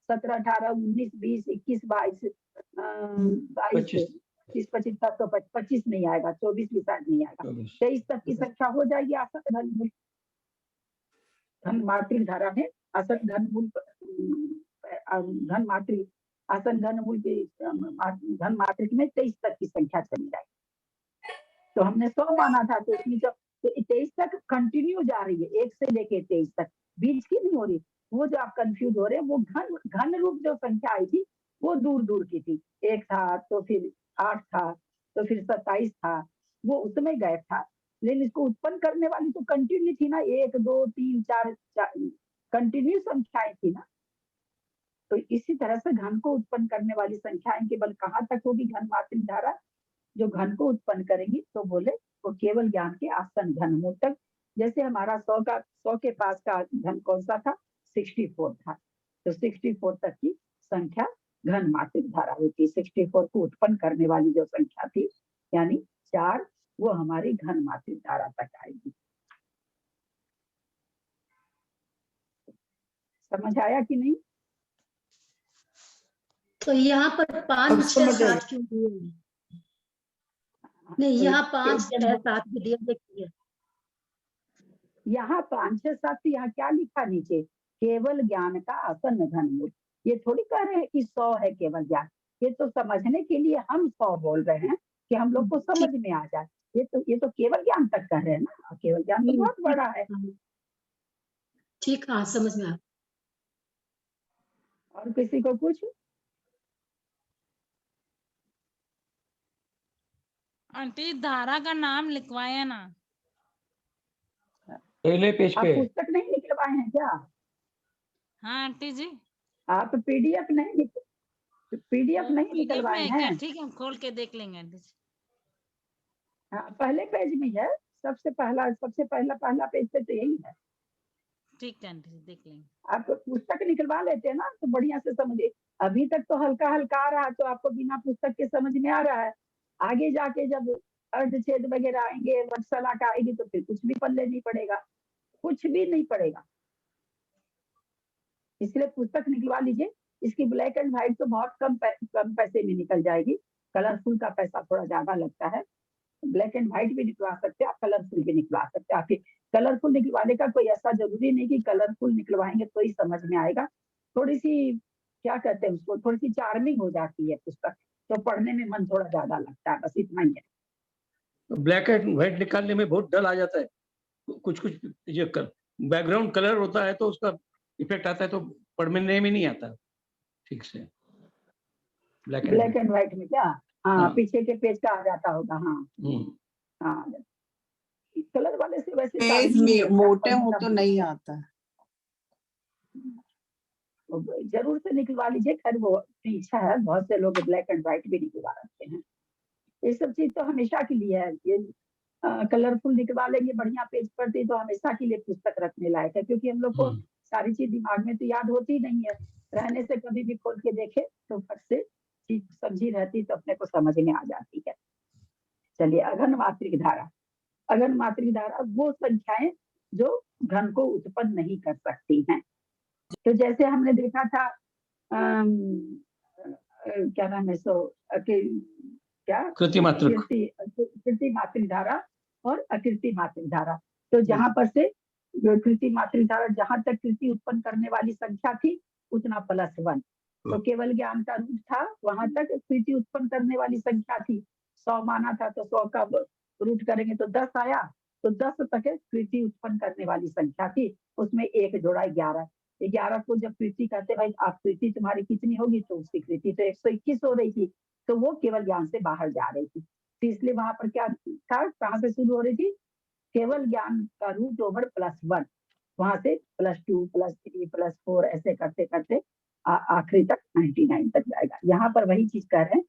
[SPEAKER 3] 17 18 19 20 21 22 22 25 25 7 तो 25 नहीं आएगा, 24 भी शायद नहीं आएगा, 23 तक की संख्या हो जाएगी आसन घनमूल। घन मात्रिक धारा में आसन घनमूल घन मात्रिक आसन घनमूल की घन मात्रिक में 23 तक की संख्या चली जाएगी। तो हमने 100 माना था, तो इसमें जब 23 तक कंटिन्यू जा रही है, 1 से लेके 23 तक, बीच की नहीं हो रही। वो जो आप कंफ्यूज हो रहे हैं, वो घन रूप जो संख्या आई थी वो दूर दूर की थी। 1 था, तो फिर 8 था, तो फिर 27 था, वो उसमें गैप था। लेकिन इसको उत्पन्न करने वाली तो कंटिन्यू थी ना, 1 2 3 4 कंटिन्यू संख्याएं थी ना। तो इसी तरह से घन को उत्पन्न करने वाली संख्याएं केवल कहाँ तक होगी? घन मात्रिक धारा जो घन को उत्पन्न करेंगी, तो बोले वो केवल ज्ञान के आसन घनमूल तक। जैसे हमारा 100 के पास का घन कौन सा था? 64 था। तो 64 तक की संख्या घन मात्रिक धारा होती है। 64 को उत्पन्न करने वाली जो संख्या थी यानी 4, वो हमारी घन मात्रिक धारा तक आएगी। समझ आया कि नहीं?
[SPEAKER 12] तो यहाँ पर 5 6 7 क्यों दिए हैं? नहीं, यहाँ 5 6 7 भी दिया, देखिए
[SPEAKER 3] यहाँ 5 6 7, यहाँ क्या लिखा नीचे? केवल ज्ञान का आसन घनमूल। ये थोड़ी कह रहे हैं कि 100 है केवल ज्ञान। ये तो समझने के लिए हम 100 बोल रहे हैं कि हम लोग को समझ में आ जाए। ये तो केवल ज्ञान तक कह रहे हैं ना। केवल ज्ञान तो बहुत बड़ा है।
[SPEAKER 12] ठीक, हाँ समझ में आ।
[SPEAKER 3] और किसी को कुछ?
[SPEAKER 5] आंटी धारा का नाम लिखवाया ना
[SPEAKER 6] पहले पेज
[SPEAKER 3] आप
[SPEAKER 6] पे।
[SPEAKER 3] पुस्तक नहीं निकलवाए हैं क्या?
[SPEAKER 5] हाँ आंटी जी,
[SPEAKER 3] आप पीडीएफ नहीं
[SPEAKER 5] PDF
[SPEAKER 3] निकलवाए
[SPEAKER 5] में है क्या?
[SPEAKER 3] हैं?
[SPEAKER 5] ठीक है, हम खोल के देख लेंगे आंटी जी।
[SPEAKER 3] हाँ, पहले पेज में है। सबसे पहला पेज पे तो यही है।
[SPEAKER 5] ठीक है आंटी जी, देख लेंगे।
[SPEAKER 3] आप पुस्तक निकलवा लेते हैं ना तो बढ़िया से समझिए। अभी तक तो हल्का हल्का आ रहा है, तो आपको बिना पुस्तक के समझ में आ रहा है। आगे जाके जब अर्धच्छेद वगैरह आएंगे, वर्गशाला का आएगी, तो फिर कुछ भी पल्ले नहीं पड़ेगा, कुछ भी नहीं पड़ेगा। इसलिए पुस्तक निकलवा लीजिए। इसकी ब्लैक एंड व्हाइट तो बहुत कम पैसे में निकल जाएगी। कलरफुल का पैसा थोड़ा ज्यादा लगता है। ब्लैक एंड व्हाइट भी निकलवा सकते हैं आप, कलरफुल भी निकलवा सकते हैं। आपके कलरफुल निकलवाने का कोई ऐसा जरूरी नहीं कि कलरफुल निकलवाएंगे तो ही समझ में आएगा। थोड़ी सी क्या कहते हैं उसको, थोड़ी सी चार्मिंग हो जाती है पुस्तक, तो पढ़ने में मन थोड़ा ज्यादा लगता है, बस इतना ही है।
[SPEAKER 6] ब्लैक एंड व्हाइट निकालने में बहुत डल आ जाता है। कुछ ये बैकग्राउंड कलर होता है तो उसका इफेक्ट आता है, तो पढ़ने में नहीं आता ठीक से। ब्लैक
[SPEAKER 3] एंड व्हाइट में क्या? हाँ, पीछे के पेज का आ जाता होगा। हाँ, कलर वाले से वैसे
[SPEAKER 9] पेज मोटे हो तो नहीं आता।
[SPEAKER 3] जरूर से निकलवा लीजिए। खैर वो इच्छा है, बहुत से लोग ब्लैक एंड व्हाइट भी निकलवा रखते हैं। ये सब चीज तो हमेशा के लिए है। ये कलरफुल निकलवा लेंगे बढ़िया पेज पर, तो हमेशा के लिए पुस्तक रखने लायक है, क्योंकि हम लोग को सारी चीज दिमाग में तो याद होती नहीं है। रहने से कभी भी खोल के देखे तो फट से चीज समझी रहती, तो अपने को समझ में आ जाती है। चलिए, अघन मात्रिक धारा। अघन मात्रिक धारा वो संख्याएं जो घन को उत्पन्न नहीं कर सकती हैं। तो जैसे हमने देखा था क्या नाम है, क्या कृति मात्रिक धारा और अकृति मात्रिक धारा। तो जहां पर से कृति मात्रिक धारा, जहां तक कृति उत्पन्न करने वाली संख्या थी उतना +1, तो केवल ज्ञान का रूप था, वहां तक कृति उत्पन्न करने वाली संख्या थी। 100 माना था तो 100 का रूट करेंगे तो 10 आया, तो 10 तक कृति उत्पन्न करने वाली संख्या थी। उसमें 1 जोड़ा 11। 11 को जब कृति कहते भाई आप कृति तुम्हारी कितनी होगी, तो उसकी कृति तो 121 हो रही थी, तो वो केवल ज्ञान से बाहर जा रही थी। तो इसलिए वहां पर क्या था, कहाँ से शुरू हो रही थी? केवल ज्ञान का रूट ओवर +1, वहां से +2 +3 +4 ऐसे करते करते आखिरी तक 99 तक जाएगा। यहाँ पर वही चीज कह रहे हैं,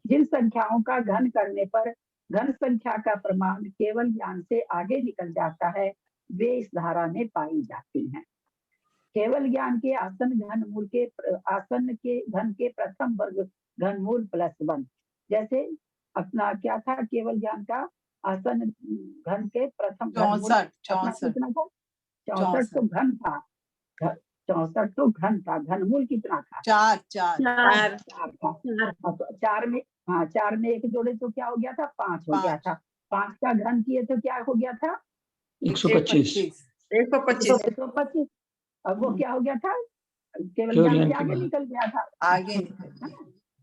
[SPEAKER 3] जिन संख्याओं का घन करने पर घन संख्या का प्रमाण केवल ज्ञान से आगे निकल जाता है, वे इस धारा में पाई जाती हैं। केवल ज्ञान के आसन घन के प्रथम वर्ग घनमूल +1। जैसे अपना क्या था, केवल ज्ञान का आसन घन के प्रथम
[SPEAKER 9] 64
[SPEAKER 3] कितना था? 64 तो घन था। 64 तो घन था, घनमूल कितना था?
[SPEAKER 9] 4 4
[SPEAKER 12] 4
[SPEAKER 3] 4 था।
[SPEAKER 12] 4
[SPEAKER 3] अब 4 में, हाँ 4 में 1 जोड़े तो क्या हो गया था? 5 हो गया
[SPEAKER 9] 5
[SPEAKER 3] था। 5 का घन किए तो क्या हो गया था?
[SPEAKER 6] 125
[SPEAKER 4] 125
[SPEAKER 3] 125। अब वो क्या हो गया था? केवल
[SPEAKER 6] केवल
[SPEAKER 3] ज्ञान
[SPEAKER 6] ज्ञान
[SPEAKER 3] से
[SPEAKER 6] के
[SPEAKER 3] आगे
[SPEAKER 6] बाद।
[SPEAKER 3] निकल गया था।
[SPEAKER 9] आगे निकल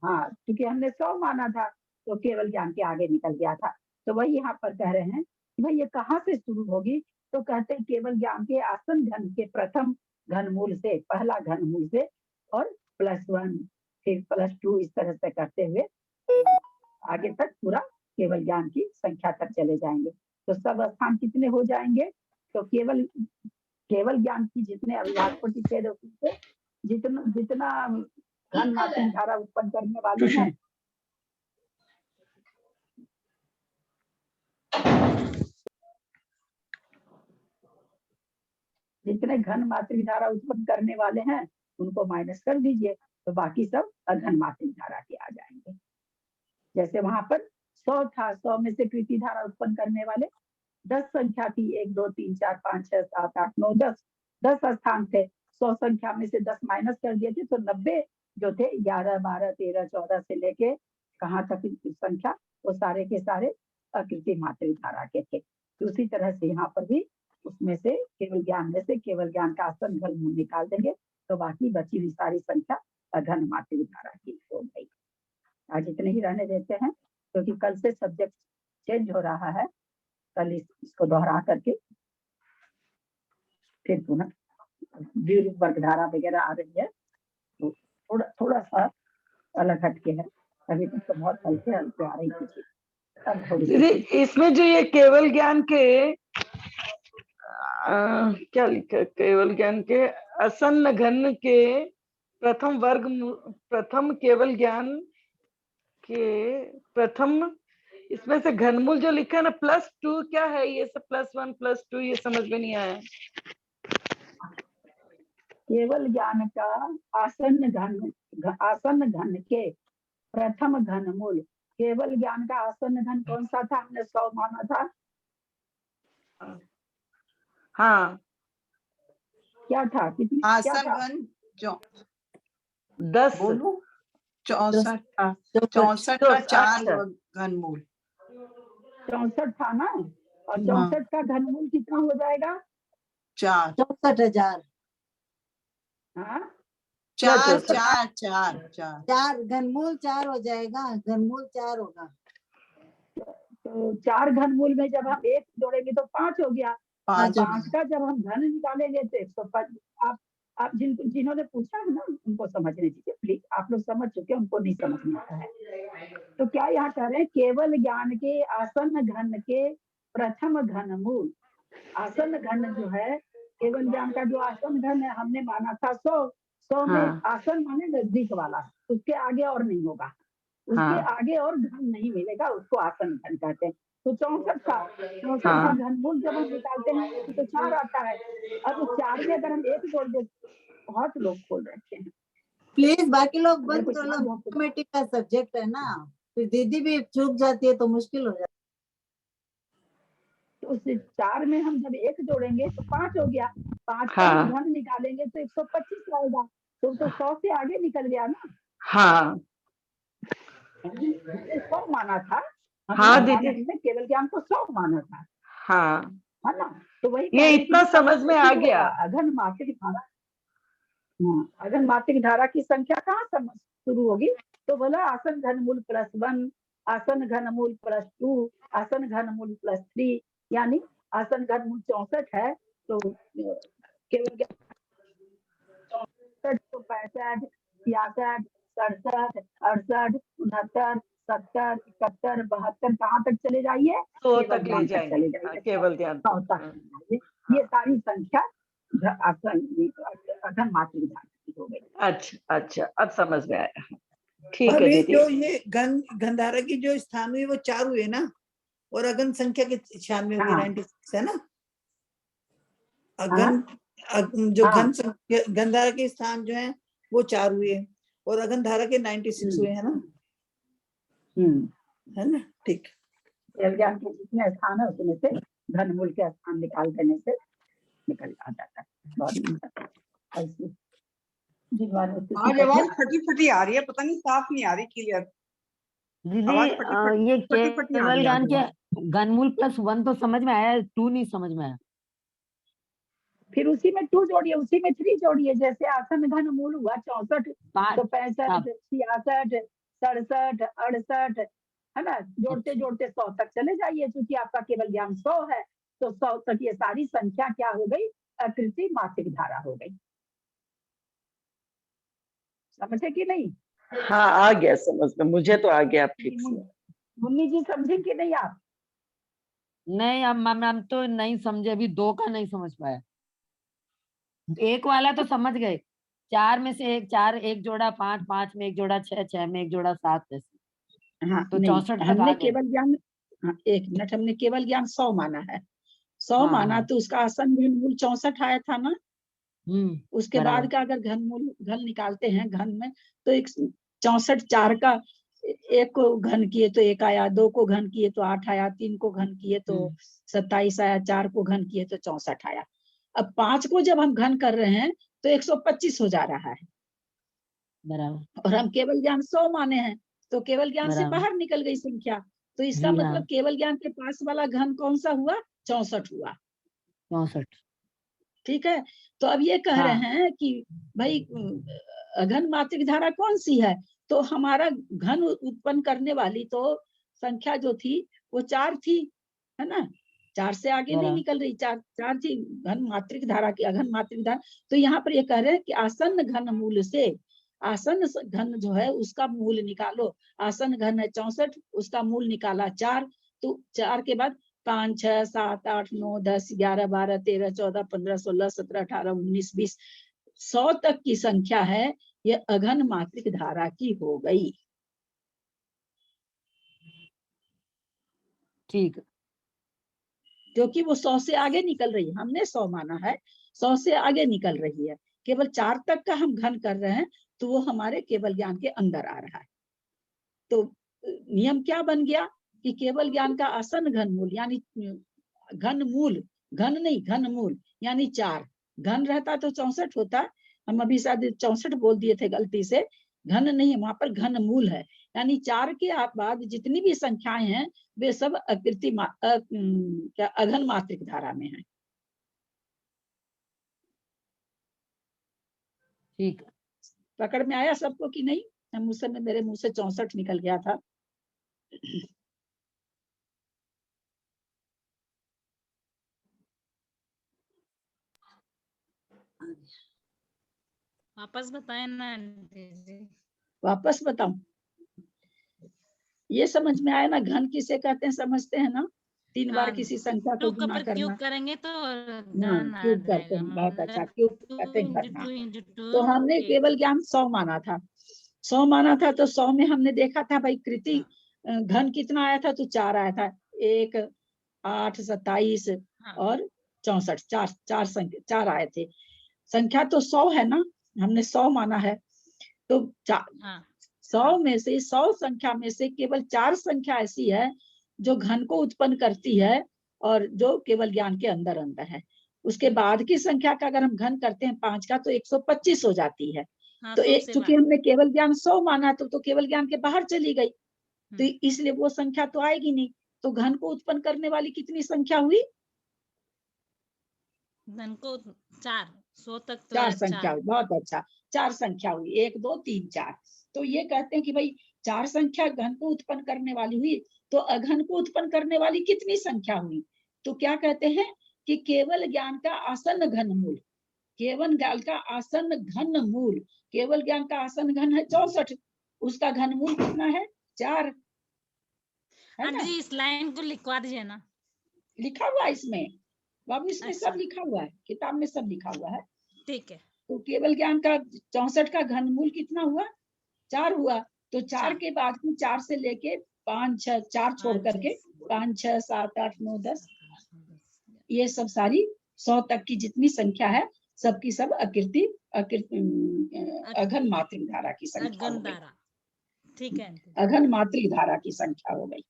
[SPEAKER 3] हाँ, क्योंकि हमने 100 माना था तो केवल ज्ञान के आगे निकल गया था। तो वही यहाँ पर कह रहे हैं कि भाई ये कहाँ से शुरू होगी? तो कहते हैं केवल ज्ञान के आसन घन के प्रथम घनमूल से, पहला घनमूल से, और +1 फिर +2 इस तरह से करते हुए आगे तक पूरा केवल ज्ञान की संख्या तक चले जाएंगे। तो सब स्थान कितने हो जाएंगे? तो केवल ज्ञान की जितने अविभाज्य प्रतिच्छेद होते हैं, जितना जितना घन मात्रिक धारा उत्पन्न करने वाले हैं, जितने घन मात्रिक धारा उत्पन्न करने वाले हैं उनको माइनस कर दीजिए, तो बाकी सब अघन मात्रिक धारा के आ जाएंगे। जैसे वहां पर 100 था, 100 में से कृति धारा उत्पन्न करने वाले 10 संख्या थी, 1 2 3 4 5 6 7 8 9 10 स्थान थे। 100 संख्या में से 10 माइनस कर दिए थे तो 90 जो थे, 11 12 13 14 से लेके कहाँ तक संख्या, वो सारे के सारे अकृति मात्रिक धारा के थे। उसी तरह से यहाँ पर भी उसमें से केवल ज्ञान में से केवल ज्ञान का आसन घनमूल निकाल देंगे तो बाकी बची हुई सारी संख्या अघन मात्रिक धारा की हो गई। आज इतने ही रहने देते हैं क्योंकि कल से सब्जेक्ट चेंज हो रहा है। कल इसको दोहरा करके फिर पुनः द्विरूप वर्गधारा वगैरह आ रही है, तो थोड़ा सा अलग हटके है। अभी तक तो बहुत हल्के हल्के आ रही थी। अब थोड़ी
[SPEAKER 13] दीदी इसमें जो ये केवल ज्ञान के क्या लिखा, केवल ज्ञान के असन्न घन के प्रथम केवल ज्ञान के प्रथम, इसमें से घनमूल जो लिखा है ना +2, क्या है ये सब? +1 +2 ये समझ में नहीं आया।
[SPEAKER 3] केवल ज्ञान का आसन्न घन के प्रथम घनमूल। केवल ज्ञान का आसन्न घन कौन सा था? हमने 100 माना था।
[SPEAKER 13] हाँ,
[SPEAKER 3] क्या था? कितनी? क्या
[SPEAKER 9] आसन
[SPEAKER 3] था?
[SPEAKER 9] घन
[SPEAKER 13] 10
[SPEAKER 9] बोलू 64 था। 64
[SPEAKER 13] तो
[SPEAKER 9] का 4
[SPEAKER 13] अच्छा,
[SPEAKER 9] घनमूल
[SPEAKER 3] 64 था ना, और 64 का घनमूल कितना हो जाएगा?
[SPEAKER 9] 4
[SPEAKER 14] 64,000।
[SPEAKER 3] हाँ,
[SPEAKER 9] 4
[SPEAKER 13] 64?
[SPEAKER 9] 4 4 4
[SPEAKER 14] 4 घनमूल 4 हो जाएगा, घनमूल 4 होगा।
[SPEAKER 3] तो 4 घनमूल में जब हम 1 जोड़ेंगे तो 5 हो गया।
[SPEAKER 9] 5
[SPEAKER 3] 5 का जब हम घन निकालेंगे तो 105। आप जिन्होंने पूछा है ना उनको समझने दीजिए प्लीज। आप लोग समझ चुके हैं, उनको नहीं समझ में आता है। तो क्या यहाँ कह रहे हैं? केवल ज्ञान के आसन्न घन के प्रथम घनमूल। आसन्न घन जो है, केवल ज्ञान का जो आसन्न घन है हमने माना था 100 में
[SPEAKER 13] हाँ।
[SPEAKER 3] आसन माने नजदीक वाला, उसके आगे और नहीं होगा, उसके
[SPEAKER 13] हाँ।
[SPEAKER 3] आगे और घन नहीं मिलेगा, उसको आसन घन कहते हैं। तो 64 का
[SPEAKER 13] हाँ।
[SPEAKER 3] घनमूल जब हम निकालते हैं तो 4 आता है। अब उस 4 में अगर हम 1 जोड़ दें, बहुत लोग खोल रखे हैं,
[SPEAKER 14] प्लीज बाकी लोग
[SPEAKER 3] अगर
[SPEAKER 14] बंद
[SPEAKER 3] कोई
[SPEAKER 14] कर लो,
[SPEAKER 3] समझ हो तो।
[SPEAKER 14] मैथमेटिक्स का सब्जेक्ट है ना, फिर दीदी भी चूक जाती है तो मुश्किल हो जाता
[SPEAKER 3] तो उस 4 में हम जब 1 जोड़ेंगे तो 5 हो गया। 5 का
[SPEAKER 13] हाँ।
[SPEAKER 3] हम घन निकालेंगे तो 125 आएगा। तो 100 से आगे निकल गया ना।
[SPEAKER 13] हाँ।
[SPEAKER 3] हमने 100 माना था।
[SPEAKER 13] हाँ दीदी।
[SPEAKER 3] हमने केवल ज्ञान को 100 माना था,
[SPEAKER 13] हाँ,
[SPEAKER 3] है ना। तो वही
[SPEAKER 13] ये इतना समझ में आ गया।
[SPEAKER 3] अघन मात्रिक धारा, अघन मात्रिक धारा की संख्या कहाँ शुरू होगी? तो बोला आसन घनमूल +1, आसन घनमूल +2, आसन घनमूल +3, यानी आसन घनमूल 64 है तो केवल 64 तो 65 66 67 68 69 70 71 72 कहाँ तक चले जाइए?
[SPEAKER 13] 100
[SPEAKER 3] केवल
[SPEAKER 13] तक ले
[SPEAKER 3] ज्ञान तक
[SPEAKER 13] जाएंगे।
[SPEAKER 3] चले
[SPEAKER 13] हाँ,
[SPEAKER 3] जाइए,
[SPEAKER 13] केवल ज्ञान
[SPEAKER 3] 100 तक चले जाइए। ये सारी संख्या अघन मात्रिक धारा की हो गई।
[SPEAKER 13] अच्छा अच्छा, अब समझ में आया। ठीक है
[SPEAKER 1] अभी
[SPEAKER 13] दीदी।
[SPEAKER 1] जो ये गंधारा की जो स्थान हुए वो 4 हुए ना, और अगन संख्या के 96 होती, 96 है ना। अगन जो गंधारा के स्थान जो है वो 4 हुए, और अगन धारा के 96 हुए, है ना। है ना, ठीक।
[SPEAKER 3] ज्ञान के जितने स्थान है उसमें से घनमूल के स्थान निकाल देने से निकल आ जाता है। बहुत
[SPEAKER 4] आज आवाज फटी फटी आ रही है, पता नहीं साफ नहीं आ रही क्लियर। आवाज
[SPEAKER 15] दीदी ये
[SPEAKER 4] फटी फटी आ
[SPEAKER 15] केवल
[SPEAKER 4] रही है
[SPEAKER 15] ज्ञान
[SPEAKER 4] आज
[SPEAKER 15] के
[SPEAKER 4] आवाज।
[SPEAKER 15] घनमूल प्लस 1 तो समझ में आया, 2 नहीं समझ में आया।
[SPEAKER 3] फिर उसी में 2 जोड़िए, उसी में 3 जोड़िए। जैसे आसन घन मूल हुआ 64, तो 65, 66, 67, 68, है ना, जोड़ते जोड़ते 100 तक चले जाइए। क्योंकि आपका केवल ज्ञान 100 है, तो 100 तक ये सारी संख्या क्या हो गई? अकृति मात्रिक धारा हो गई। समझे कि नहीं?
[SPEAKER 13] हाँ आ गया समझ में, मुझे तो आ गया ठीक से।
[SPEAKER 3] मुन्नी जी समझे कि नहीं आप?
[SPEAKER 15] नहीं हम तो नहीं समझे, अभी 2 का नहीं समझ पाया। 1 वाला तो समझ गए, 4 में से 4, 1 जोड़ा 5, 5 में 1 जोड़ा 6, 6 में 1 जोड़ा 7 ऐसे।
[SPEAKER 3] हाँ,
[SPEAKER 15] तो
[SPEAKER 3] नहीं,
[SPEAKER 15] 64 तक
[SPEAKER 3] हमने
[SPEAKER 15] आ गए।
[SPEAKER 3] केवल ज्ञान, हाँ, 1 मिनट, हमने केवल ज्ञान 100 माना है। 100 माना तो उसका आसन घनमूल 64 आया था ना। उसके बाद का अगर घनमूल घन निकालते हैं घन में, तो 64 4 का 1 को घन किए तो 1 आया, 2 को घन किए तो 8 आया, 3 को घन किए तो 27 आया, 4 को घन किए तो 64 आया। अब 5 को जब हम घन कर रहे हैं तो 125 हो जा रहा है।
[SPEAKER 15] बराबर।
[SPEAKER 3] और हम केवल ज्ञान 100 माने हैं, तो केवल ज्ञान से
[SPEAKER 15] बराबर।
[SPEAKER 3] बाहर निकल गई संख्या। तो इसका
[SPEAKER 15] जी,
[SPEAKER 3] मतलब
[SPEAKER 15] हाँ।
[SPEAKER 3] केवल ज्ञान के पास वाला घन कौन सा हुआ? 64 हुआ।
[SPEAKER 15] 64।
[SPEAKER 3] ठीक है। तो अब ये कह रहे हैं कि भाई अघन मात्रिक धारा कौन सी है? तो हमारा घन उत्पन्न करने वाली तो संख्या जो थी वो 4 थी, है ना। 4 से आगे नहीं निकल रही, 4 थी घन मात्रिक धारा की, अघन मात्रिक धारा। तो यहाँ पर ये कह रहे हैं कि आसन्न घन मूल से आसन्न घन जो है उसका मूल निकालो। आसन्न घन है 64, उसका मूल निकाला 4, तो 4 के बाद 5, 6, 7, 8, 9, 10, 11, 12, 13, 14, 15, 16, 17, 18, 19, 20, 100 तक की संख्या है, ये अघन मात्रिक धारा की हो गई।
[SPEAKER 15] ठीक।
[SPEAKER 3] क्योंकि वो 100 से आगे निकल रही है, हमने 100 माना है, 100 से आगे निकल रही है। केवल 4 तक का हम घन कर रहे हैं, तो वो हमारे केवल ज्ञान के अंदर आ रहा है। तो नियम क्या बन गया कि केवल ज्ञान का आसन घन मूल, यानी घन मूल, घन नहीं घन मूल, यानी 4। घन रहता तो 64 होता, हम अभी शायद 64 बोल दिए थे गलती से। घन नहीं, वहां पर घन मूल है, यानी 4 के बाद जितनी भी संख्याएं हैं वे सब अकृति क्या अघन मात्रिक धारा में है।
[SPEAKER 15] ठीक।
[SPEAKER 3] पकड़ में आया सबको कि नहीं? हम उस समय मेरे मुंह से 64 निकल गया था।
[SPEAKER 5] वापस बताए ना आंटी जी।
[SPEAKER 3] वापस बताऊं? ये समझ में आया ना, घन किसे कहते हैं समझते हैं ना? 3 बार किसी संख्या को गुना करना।
[SPEAKER 5] क्यूब करेंगे तो
[SPEAKER 3] क्यूब करते हैं, बहुत अच्छा। क्यूब कहते हैं करना। तो हमने केवल ज्ञान 100 माना था, 100 माना था, तो 100 में हमने देखा था भाई कृति घन कितना आया था, तो 4 आया था। 1, 8, 27 और 64, चार संख्या 4 आए थे। संख्या तो 100 है ना, हमने 100 माना है। तो 100 में से 100 संख्या में से केवल 4 संख्या ऐसी है जो घन को उत्पन्न करती है और जो केवल ज्ञान के अंदर अंदर है। उसके बाद की संख्या का अगर हम घन करते हैं 5 का, तो 125 हो जाती है। तो एक चूंकि हमने केवल ज्ञान 100 माना, तो केवल ज्ञान के बाहर चली गई, तो इसलिए वो संख्या तो आएगी नहीं। तो घन को उत्पन्न करने वाली कितनी संख्या हुई?
[SPEAKER 5] घन को 4, 100 तक तो
[SPEAKER 3] 4 संख्या हुई। बहुत अच्छा, 4 संख्या हुई, 1, 2, 3, 4। तो ये कहते हैं कि भाई 4 संख्या घन को उत्पन्न करने वाली हुई, तो अघन को उत्पन्न करने वाली कितनी संख्या हुई? तो क्या कहते हैं कि केवल ज्ञान का आसन्न घन मूल, केवल ज्ञान का आसन्न घन मूल, केवल ज्ञान का आसन्न घन है 64, उसका घन मूल कितना है? 4 है ना।
[SPEAKER 5] इस लाइन को लिखवा दीजिए ना।
[SPEAKER 3] लिखा हुआ है इसमें बाबू, इसमें सब लिखा हुआ है, किताब में सब लिखा हुआ है।
[SPEAKER 5] ठीक है।
[SPEAKER 3] तो केवल ज्ञान का 64 का घन मूल कितना हुआ? 4 हुआ। तो 4 के बाद की 4 से लेके 5, 6, 4 छोड़ करके 5, 6, 7, 8, 9, 10, ये सब सारी 100 तक की जितनी संख्या है, सबकी सब अघन मात्रिक धारा की संख्या हो गई।
[SPEAKER 5] ठीक है।
[SPEAKER 3] अघन मात्रिक धारा की संख्या हो गई।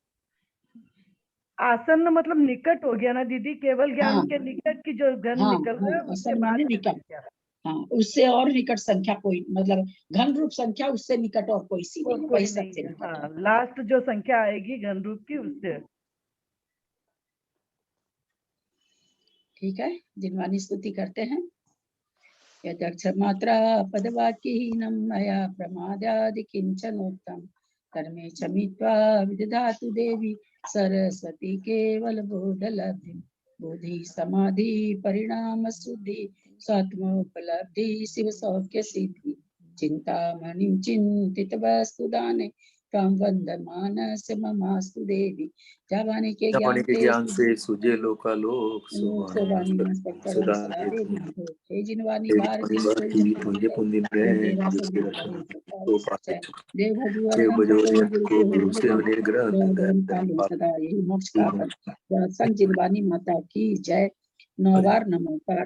[SPEAKER 13] आसन्न मतलब निकट हो गया ना दीदी, केवल ज्ञान के निकट की जो घन निकल रहा है उसके बाद
[SPEAKER 3] निकट। हाँ, उससे और निकट संख्या कोई, मतलब घन रूप संख्या उससे निकट और कोई सी
[SPEAKER 13] और
[SPEAKER 3] नहीं,
[SPEAKER 13] कोई
[SPEAKER 3] वही
[SPEAKER 13] नहीं
[SPEAKER 3] सबसे
[SPEAKER 13] है।
[SPEAKER 3] निकट
[SPEAKER 13] हाँ,
[SPEAKER 3] है।
[SPEAKER 13] लास्ट जो संख्या आएगी घन रूप की उससे।
[SPEAKER 3] ठीक है, जिनवानी स्तुति करते हैं। यदक्षर मात्रा पदवाक्यहीनं मया प्रमादादि किंचनोक्तम् कर्मे चमित्वा विदधातु देवी सरस्वती केवल बोधलब्धि बोधि समाधि परिणाम शुद्धि स्वात्मोपलब्धि शिव सौख्य सिद्धि चिंतामणि चिंतित वस्तु दाने त्वां वंदमानस्य ममास्तु देवी। जावानी के
[SPEAKER 10] जमाने के ज्ञान
[SPEAKER 3] ज्ञान
[SPEAKER 10] से सुजे लोकालोक
[SPEAKER 3] सुवाणी मस्तकरण
[SPEAKER 10] सुधा
[SPEAKER 3] सदा
[SPEAKER 10] देवी
[SPEAKER 3] देवी हो हे जिनवानी
[SPEAKER 10] तेरी
[SPEAKER 3] भारती
[SPEAKER 10] भारती पुंज पुंदिन में
[SPEAKER 3] तेरा
[SPEAKER 10] जिसके
[SPEAKER 3] सदा
[SPEAKER 10] रक्षण
[SPEAKER 3] करे
[SPEAKER 10] तो
[SPEAKER 3] सच्चाई
[SPEAKER 10] पाते
[SPEAKER 3] सच्चाई देव भजुवर
[SPEAKER 10] देव
[SPEAKER 3] हम
[SPEAKER 10] बजोरिया
[SPEAKER 3] गुरु
[SPEAKER 10] को
[SPEAKER 3] को
[SPEAKER 10] गुरु से निर्ग्रह
[SPEAKER 3] धर्म पालो सदा यही मोक्ष का संत जिनवानी माता की जय। 9 बार नमो पाठ।